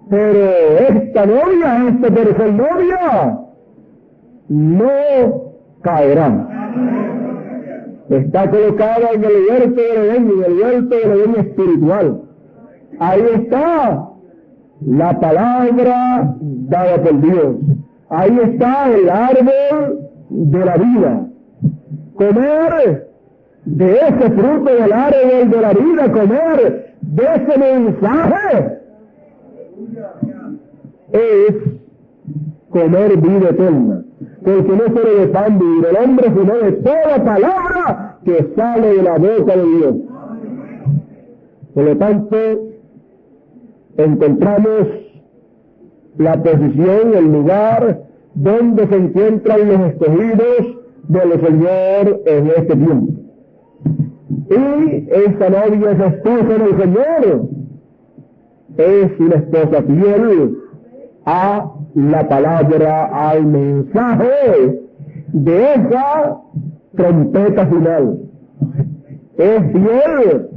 pero esta novia, esta tercera novia, no caerá. Está colocada en el huerto del Edén, en el huerto del Edén espiritual. Ahí está la palabra dada por Dios. Ahí está el árbol de la vida. Comer de ese fruto del árbol de la vida, comer de ese mensaje, es comer vida eterna. Porque no solo de pan vive el hombre, sino de toda palabra que sale de la boca de Dios. Por lo tanto, encontramos la posición, el lugar donde se encuentran los escogidos del Señor en este tiempo. Y esta novia es esposa del Señor. Es una esposa fiel a la palabra, al mensaje de esa trompeta final. Es fiel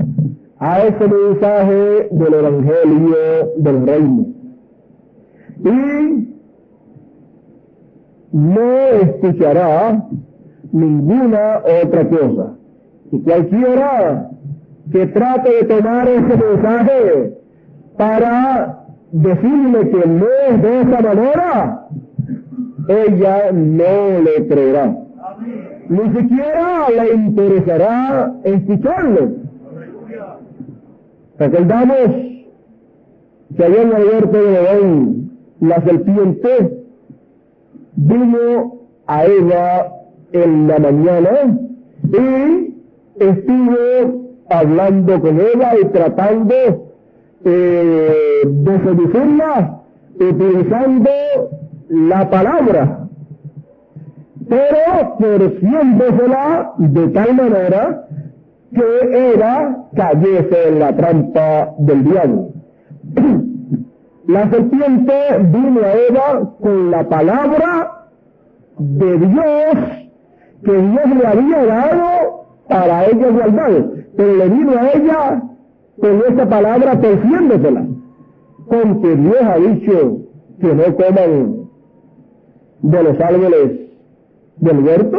a ese mensaje del Evangelio del Reino. Y no escuchará ninguna otra cosa. Y cualquiera que trate de tomar ese mensaje para decirle que no es de esa manera, ella no le creerá. Ni siquiera le interesará escucharlo. Recordamos que allá en el huerto de Edén, la serpiente vino a Eva en la mañana y estuvo hablando con Eva y tratando de seducirla utilizando la palabra, pero torciéndosela de tal manera que Eva cayese en la trampa del diablo. La serpiente vino a Eva con la palabra de Dios que Dios le había dado para ella guardar, pero le vino a ella con esa palabra torciéndosela, con que Dios ha dicho que no coman de los árboles del huerto,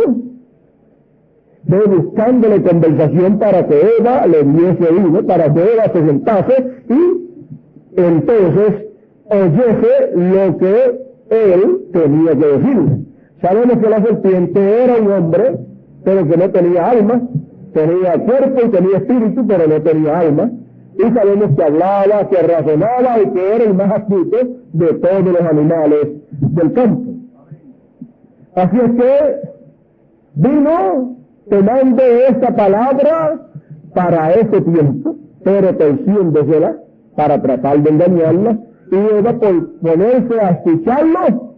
buscándole conversación para que Eva le diese oído, para que Eva se sentase y entonces oyese lo que él tenía que decirle. Sabemos que la serpiente era un hombre, pero que no tenía alma, tenía cuerpo y tenía espíritu, pero no tenía alma. Y sabemos que hablaba, que razonaba y que era el más astuto de todos los animales del campo. Así es que vino tomando esta palabra para ese tiempo, pero torciéndosela para tratar de engañarla, y Eva por ponerse a escucharlo,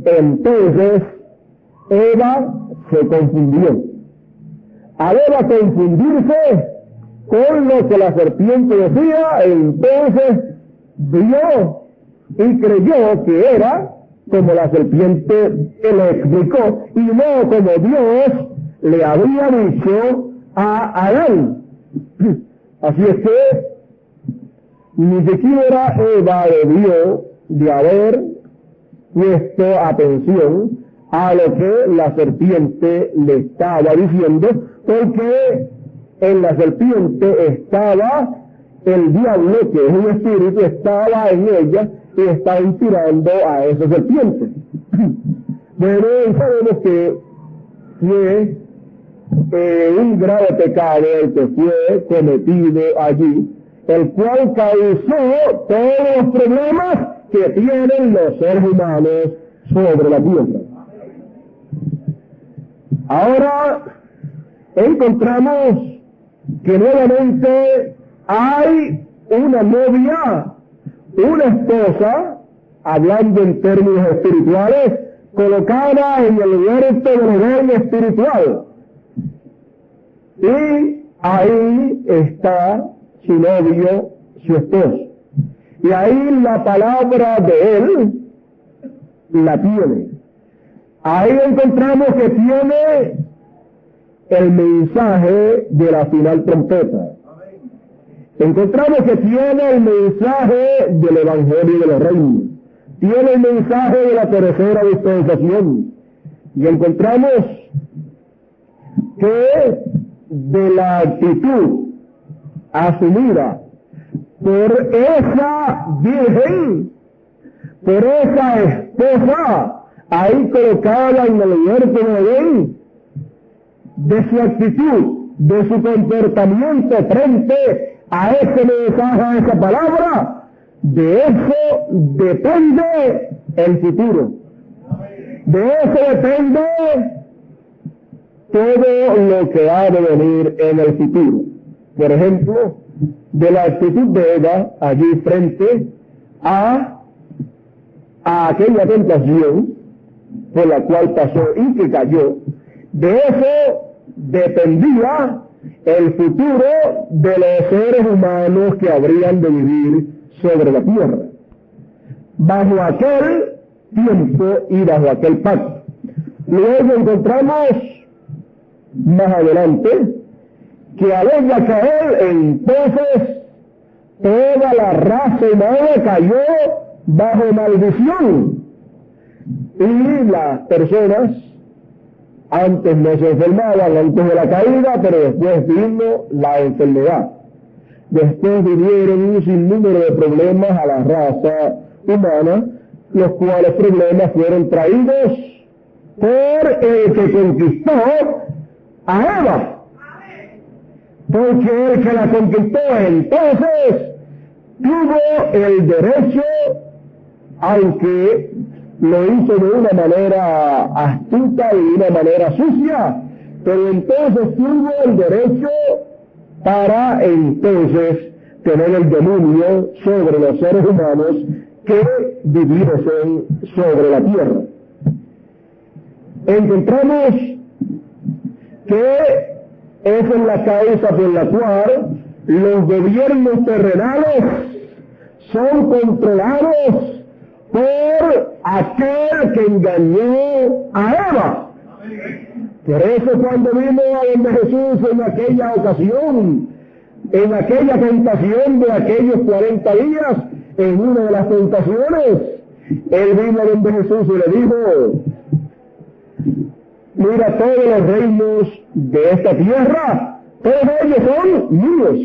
entonces Eva se confundió. Al Eva confundirse con lo que la serpiente decía, entonces vio y creyó que era como la serpiente le explicó y no como Dios le había dicho a Adán. Así es que ni siquiera Eva debió de haber puesto atención a lo que la serpiente le estaba diciendo, porque en la serpiente estaba el diablo, que es un espíritu, estaba en ella y está inspirando a esa serpiente. Bueno, sabemos que fue un grave pecado el que fue cometido allí, el cual causó todos los problemas que tienen los seres humanos sobre la tierra. Ahora encontramos que nuevamente hay una novia, una esposa, hablando en términos espirituales, colocada en el huerto del Edén espiritual. Y ahí está su novio, su esposo. Y ahí la palabra de él la tiene. Ahí encontramos que tiene el mensaje de la final trompeta. Encontramos que tiene el mensaje del Evangelio de los Reinos. Tiene el mensaje de la tercera dispensación. Y encontramos que de la actitud asumida por esa virgen, por esa esposa, ahí colocada en el huerto de Edén, de su actitud, de su comportamiento frente a ese mensaje, a esa palabra, de eso depende el futuro. De eso depende todo lo que ha de venir en el futuro. Por ejemplo, de la actitud de Eva allí frente a aquella tentación por la cual pasó y que cayó, de eso dependía el futuro de los seres humanos que habrían de vivir sobre la tierra, bajo aquel tiempo y bajo aquel pacto. Luego encontramos más adelante que al ella caer, entonces toda la raza humana cayó bajo maldición. Y las personas antes no se enfermaban antes de la caída, pero después vino la enfermedad. Después vinieron un sinnúmero de problemas a la raza humana, los cuales problemas fueron traídos por el que conquistó a Eva. Porque el que la conquistó entonces tuvo el derecho, aunque lo hizo de una manera astuta y de una manera sucia, pero entonces tuvo el derecho para entonces tener el dominio sobre los seres humanos que viviesen sobre la tierra. Encontramos que esa es la causa por la cual los gobiernos terrenales son controlados por aquel que engañó a Eva. Por eso cuando vino a donde Jesús en aquella ocasión, en aquella tentación de aquellos 40 días, en una de las tentaciones, él vino a donde Jesús y le dijo: mira, todos los reinos de esta tierra, todos ellos son míos,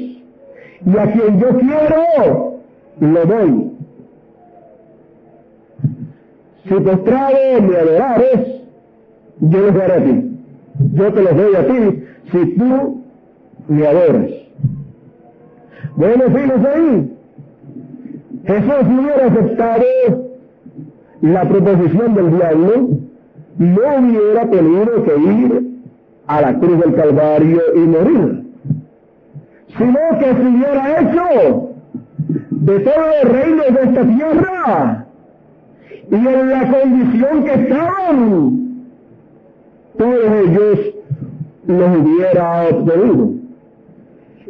y a quien yo quiero, lo doy. Si postrado me adorares, yo los daré a ti. Yo te los doy a ti, si tú me adoras. Bueno, fíjense ahí. Jesús no hubiera aceptado la proposición del diablo, no hubiera tenido que ir a la cruz del Calvario y morir, sino que se hubiera hecho de todos los reinos de esta tierra y en la condición que estaban, todos ellos los hubiera obtenido.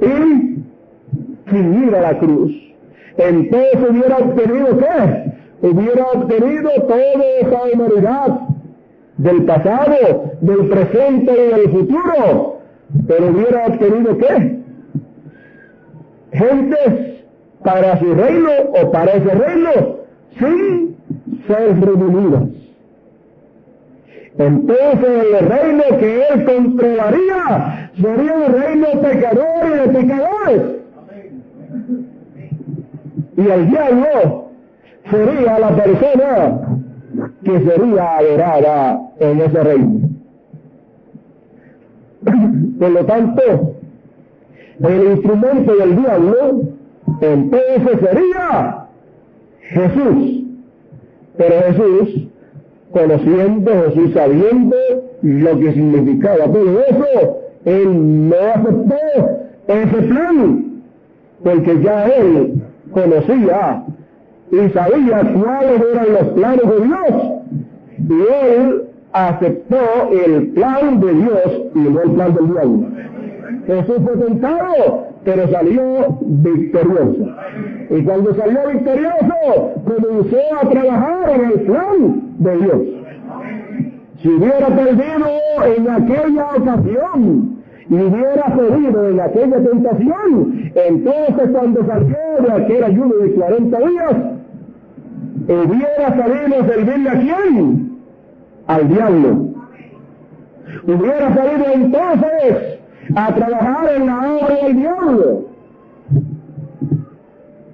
Y sin ir a la cruz, entonces hubiera obtenido ¿qué? Hubiera obtenido toda esa humanidad del pasado, del presente y del futuro, pero hubiera obtenido ¿qué? Gentes para su reino o para ese reino sin ser redimidas. Entonces el reino que él controlaría sería un reino pecador y de pecadores. Y el diablo sería la persona que sería adorada en ese reino. Por lo tanto, el instrumento del diablo entonces sería Jesús. Pero Jesús, conociendo, Jesús sabiendo lo que significaba todo eso, él no aceptó ese plan, porque ya él conocía y sabía cuáles eran los planes de Dios, y él aceptó el plan de Dios y no el plan del diablo. Jesús fue tentado, pero salió victorioso. Y cuando salió victorioso, comenzó a trabajar en el plan de Dios. Si hubiera perdido en aquella ocasión y hubiera cedido en aquella tentación, entonces cuando salió de aquel ayuno de 40 días, hubiera salido a servirle a quién? Al diablo. Hubiera salido entonces a trabajar en la obra del diablo.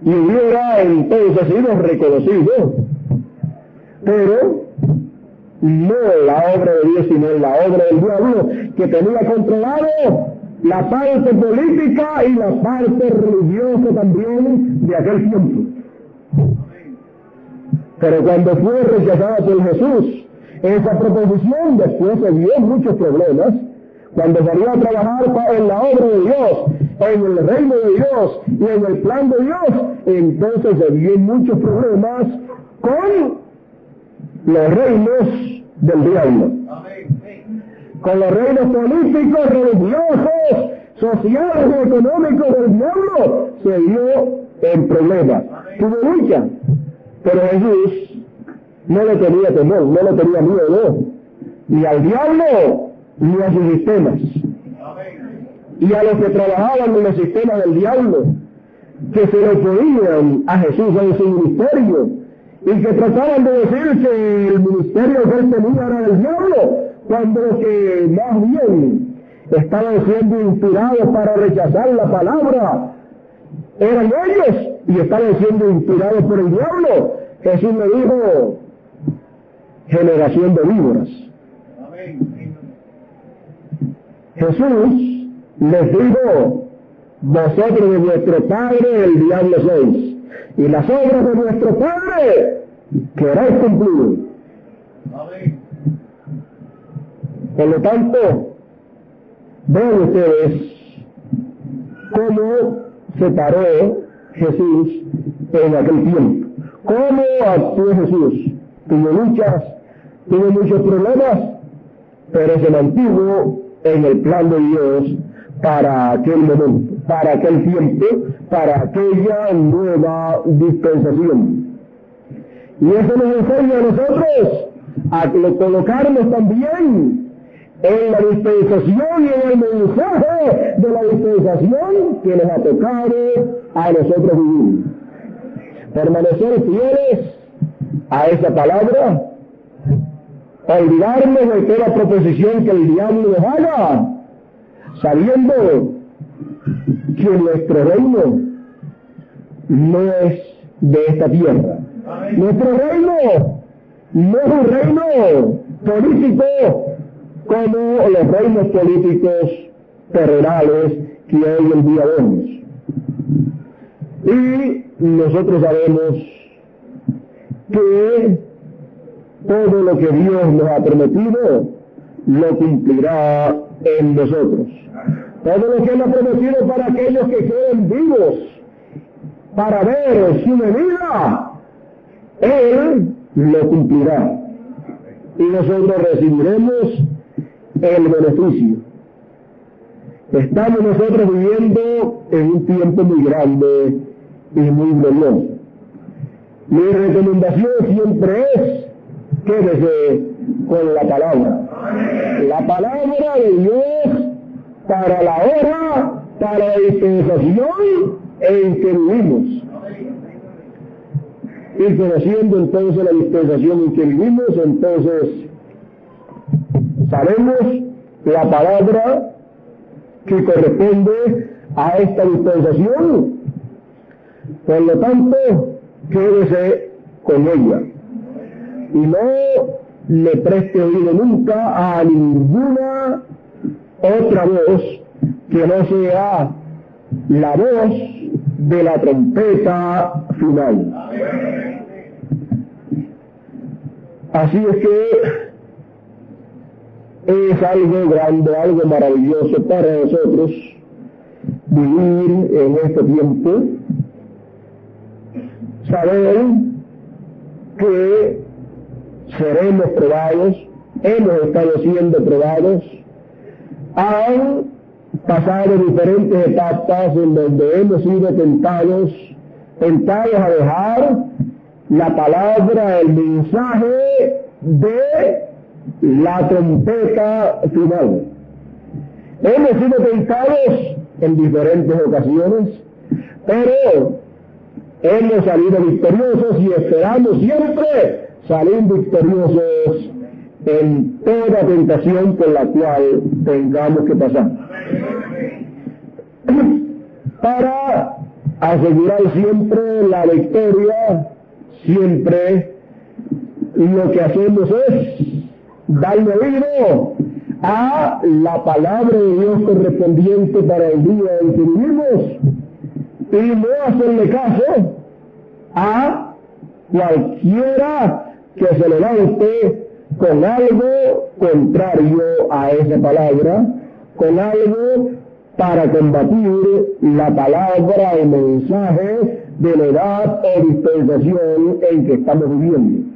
Y hubiera entonces sido reconocido, pero no la obra de Dios, sino la obra del diablo, que tenía controlado la parte política y la parte religiosa también de aquel tiempo. Pero cuando fue rechazada por Jesús, esa proposición después se vio muchos problemas. Cuando salió a trabajar en la obra de Dios, en el reino de Dios y en el plan de Dios, entonces se vio muchos problemas con los reinos del diablo. Con los reinos políticos, religiosos, sociales y económicos del diablo, se vio en problemas. Tuvo lucha, pero Jesús no le tenía temor, no le tenía miedo, ni al diablo, ni a sus sistemas. Y a los que trabajaban en los sistemas del diablo, que se le oponían a Jesús en su ministerio, y que trataban de decir que el ministerio que él tenía era del diablo, cuando los que más bien estaban siendo inspirados para rechazar la palabra eran ellos, y estaban siendo inspirados por el diablo. Jesús le dijo: generación de víboras. Jesús les dijo: vosotros de vuestro padre el diablo sois, y las obras de vuestro padre queréis cumplir. Por lo tanto, ven ustedes cómo se paró Jesús en aquel tiempo, cómo actuó Jesús. Tuvo luchas, tuvo muchos problemas, pero se mantuvo en el plan de Dios para aquel momento, para aquel tiempo, para aquella nueva dispensación. Y eso nos enseña a nosotros a colocarnos también en la dispensación y en el mensaje de la dispensación que nos ha tocado a nosotros vivir. Permanecer fieles a esa palabra, olvidarnos de toda proposición que el diablo nos haga, sabiendo que nuestro reino no es de esta tierra. Nuestro reino no es un reino político como los reinos políticos terrenales que hoy en día vemos. Y nosotros sabemos que todo lo que Dios nos ha prometido lo cumplirá en nosotros. Todo lo que Él ha prometido para aquellos que queden vivos para ver su venida, Él lo cumplirá. Y nosotros recibiremos el beneficio. Estamos nosotros viviendo en un tiempo muy grande y muy glorioso. Mi recomendación siempre es: quédese con la palabra. La palabra de Dios para la hora, para la dispensación en que vivimos. Y conociendo entonces la dispensación en que vivimos, entonces sabemos la palabra que corresponde a esta dispensación, Por lo tanto, quédese con ella. Y no le preste oído nunca a ninguna otra voz que no sea la voz de la trompeta final. Así es que es algo grande, algo maravilloso para nosotros vivir en este tiempo, saber que seremos probados, hemos estado siendo probados, han pasado diferentes etapas en donde hemos sido tentados a dejar la palabra, el mensaje de la trompeta final. Hemos sido tentados en diferentes ocasiones, pero hemos salido victoriosos y esperamos siempre salir victoriosos en toda tentación por la cual tengamos que pasar. Para asegurar siempre la victoria, siempre lo que hacemos es darle oído a la palabra de Dios correspondiente para el día en que vivimos y no hacerle caso a cualquiera que se levante con algo contrario a esa palabra, con algo para combatir la palabra, el mensaje de la edad o dispensación en que estamos viviendo.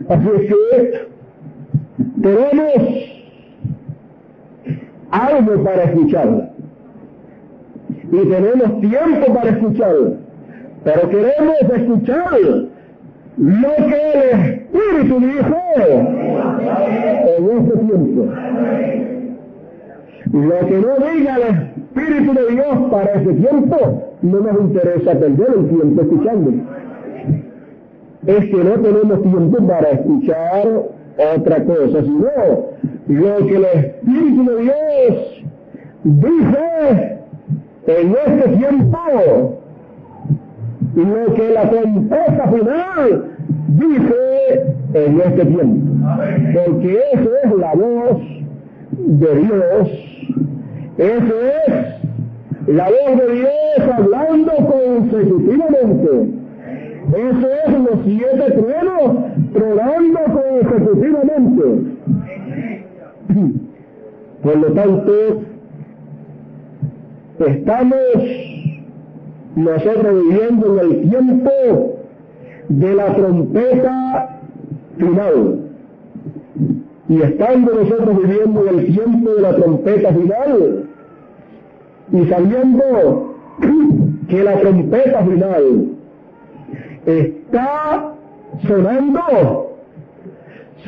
Así es que tenemos algo para escuchar y tenemos tiempo para escuchar, pero queremos escuchar lo que el Espíritu dijo en este tiempo. Lo que no diga el Espíritu de Dios para ese tiempo, no nos interesa perder el tiempo escuchándolo. Es que no tenemos tiempo para escuchar otra cosa, sino lo que el Espíritu de Dios dice en este tiempo, y lo que la trompeta final dice en este tiempo. Porque eso es la voz de Dios, eso es la voz de Dios hablando consecutivamente. Eso es los 7 truenos tronando consecutivamente. Por lo tanto, estamos nosotros viviendo en el tiempo de la trompeta final. Y estando nosotros viviendo en el tiempo de la trompeta final, y sabiendo que la trompeta final está sonando,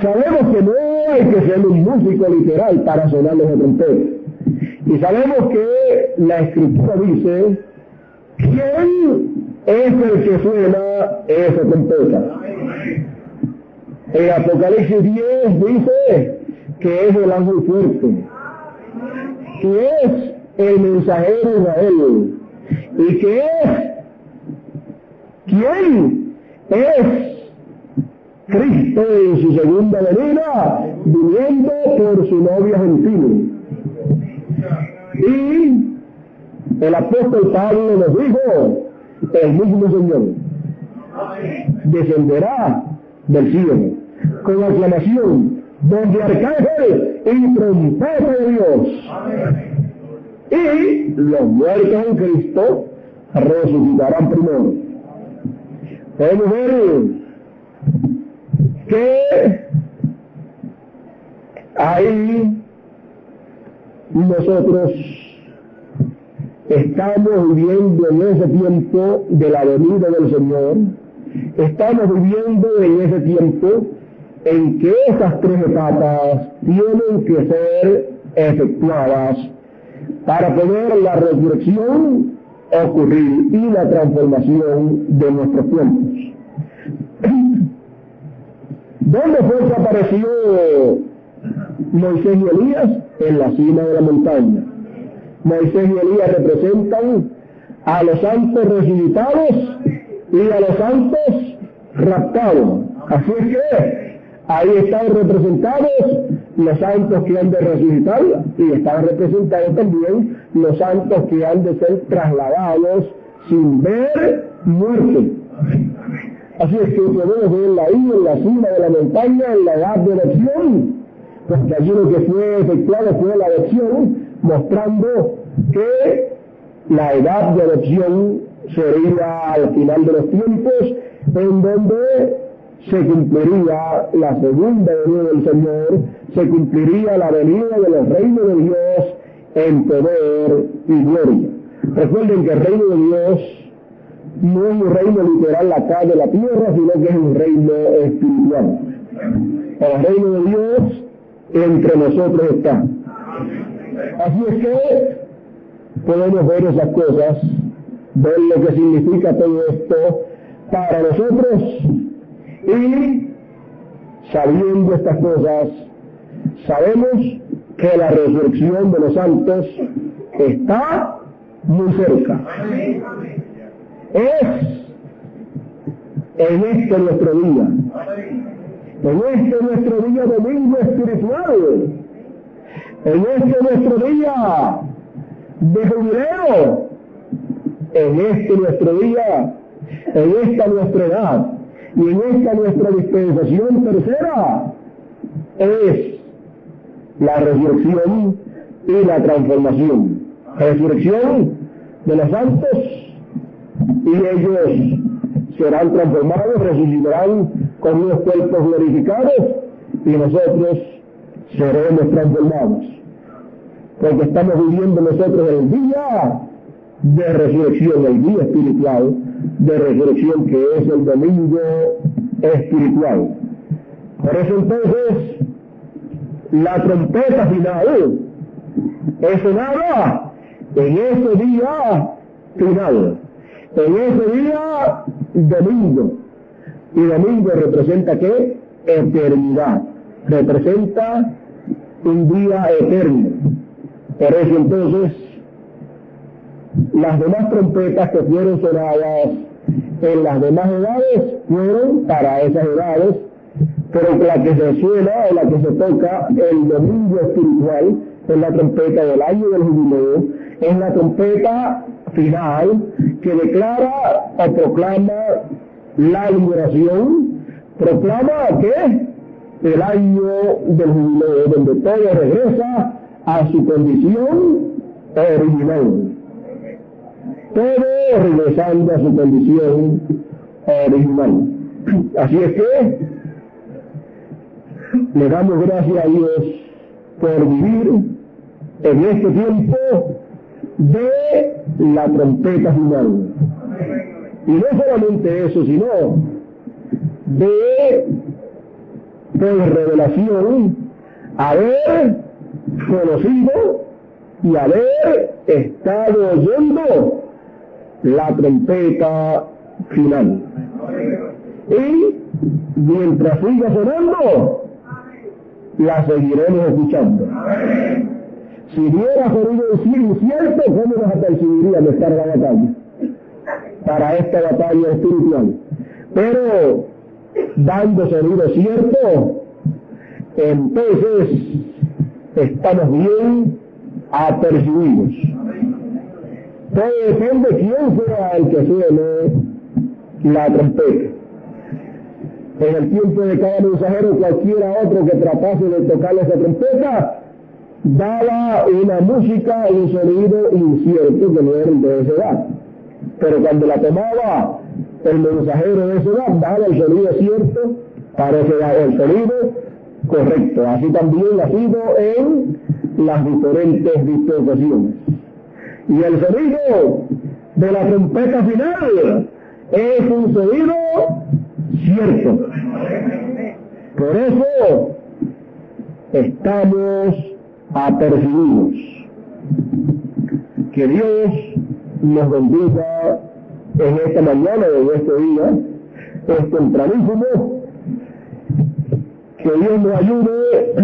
sabemos que no hay que ser un músico literal para sonar la trompeta. Y sabemos que la Escritura dice, ¿quién es el que suena esa trompeta? En Apocalipsis 10 dice que es el ángel fuerte, que es el mensajero de Israel, y que es ¿quién? Es Cristo en su segunda venida, viniendo por su novia gentil. Y el apóstol Pablo nos dijo, el mismo Señor descenderá del cielo con aclamación, voz de arcángel y trompeta de Dios. Y los muertos en Cristo resucitarán primero. Podemos ver que ahí nosotros estamos viviendo en ese tiempo de la venida del Señor, estamos viviendo en ese tiempo en que esas 3 etapas tienen que ser efectuadas para poder la resurrección ocurrir y la transformación de nuestros tiempos. ¿Dónde fue que apareció Moisés y Elías? En la cima de la montaña. Moisés y Elías representan a los santos resucitados y a los santos raptados. Así es que ahí están representados los santos que han de resucitar y están representados también los santos que han de ser trasladados sin ver muerte. Así es que podemos verla ahí en la cima de la montaña, en la edad de adopción, porque allí lo que fue efectuado fue la adopción, mostrando que la edad de adopción sería al final de los tiempos, en donde se cumpliría la segunda venida del Señor, se cumpliría la venida de los reinos de Dios en poder y gloria. Recuerden que el reino de Dios no es un reino literal acá de la tierra, sino que es un reino espiritual. El reino de Dios entre nosotros está. Así es que podemos ver esas cosas, ver lo que significa todo esto para nosotros, y sabiendo estas cosas, sabemos que la resurrección de los santos está muy cerca. Es en este nuestro día, en este nuestro día domingo espiritual, en este nuestro día de jubileo, en este nuestro día, en esta nuestra edad y en esta nuestra dispensación tercera, es la resurrección y la transformación. Resurrección de los santos, y ellos serán transformados, resucitarán con unos cuerpos glorificados, y nosotros seremos transformados, porque estamos viviendo nosotros el día de resurrección, el día espiritual de resurrección, que es el domingo espiritual. Por eso entonces la trompeta final es sonada en ese día final, en ese día domingo. Y domingo representa ¿qué? Eternidad, representa un día eterno. Por eso entonces las demás trompetas que fueron sonadas en las demás edades fueron para esas edades, pero la que se suena o la que se toca el domingo espiritual es la trompeta del año del jubileo, es la trompeta final que declara o proclama la liberación, proclama que el año del jubileo, donde todo regresa a su condición original. Todo regresando a su condición original. Así es que le damos gracias a Dios por vivir en este tiempo de la trompeta final. Y no solamente eso, sino de por revelación haber conocido y haber estado oyendo la trompeta final. Y mientras siga sonando, la seguiremos escuchando. Si hubiera sonido incierto, ¿cómo nos apercibiríamos de estar en la batalla? Para esta batalla espiritual. Pero dando sonido cierto, entonces estamos bien apercibidos. Todo depende de quién sea el que suene la trompeta. En el tiempo de cada mensajero, cualquiera otro que tratase de tocar esa trompeta daba una música, un sonido incierto que no era el de esa edad. Pero cuando la tomaba el mensajero de esa edad, daba el sonido cierto para esa edad, el sonido correcto. Así también ha sido en las diferentes dispensaciones. Y el sonido de la trompeta final es un sonido cierto. Por eso estamos apercibidos. Que Dios nos bendiga en esta mañana, en este día, es tempranísimo. Que Dios nos ayude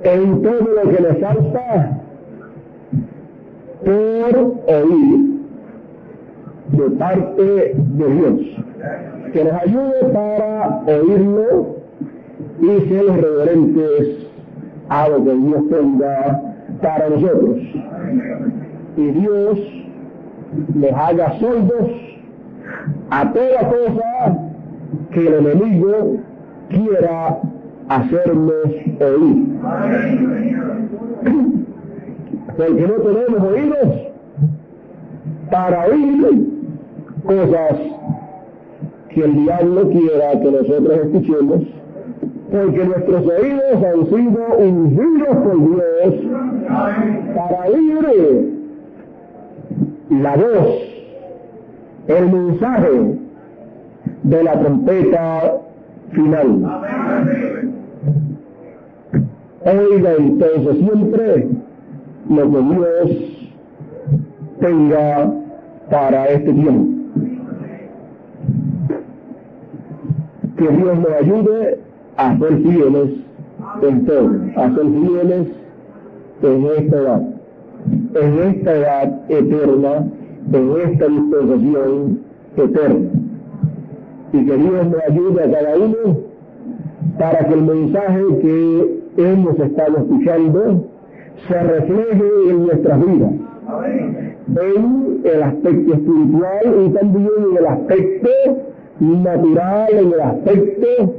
en todo lo que nos falta por oír, de parte de Dios, que nos ayude para oírlo y ser reverentes a lo que Dios tenga para nosotros. Y Dios les haga sordos a toda cosa que el enemigo quiera hacernos oír. Porque no tenemos oídos para oír cosas que el diablo quiera que nosotros escuchemos, porque nuestros oídos han sido ungidos por Dios para oír la voz, el mensaje de la trompeta final. Oiga entonces siempre lo que Dios tenga para este tiempo. Que Dios nos ayude a ser fieles en todo, a ser fieles en esta edad eterna, en esta dispensación eterna. Y que Dios nos ayude a cada uno para que el mensaje que hemos estado escuchando se refleje en nuestras vidas, en el aspecto espiritual y también en el aspecto natural, en el aspecto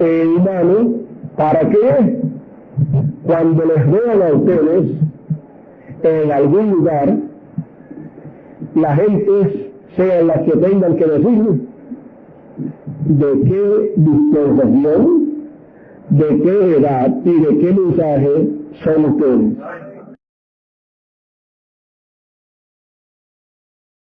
humano, para que cuando les vean a ustedes en algún lugar, las gentes sean las que tengan que decir de qué dispensación, de qué edad y de qué mensaje son ustedes.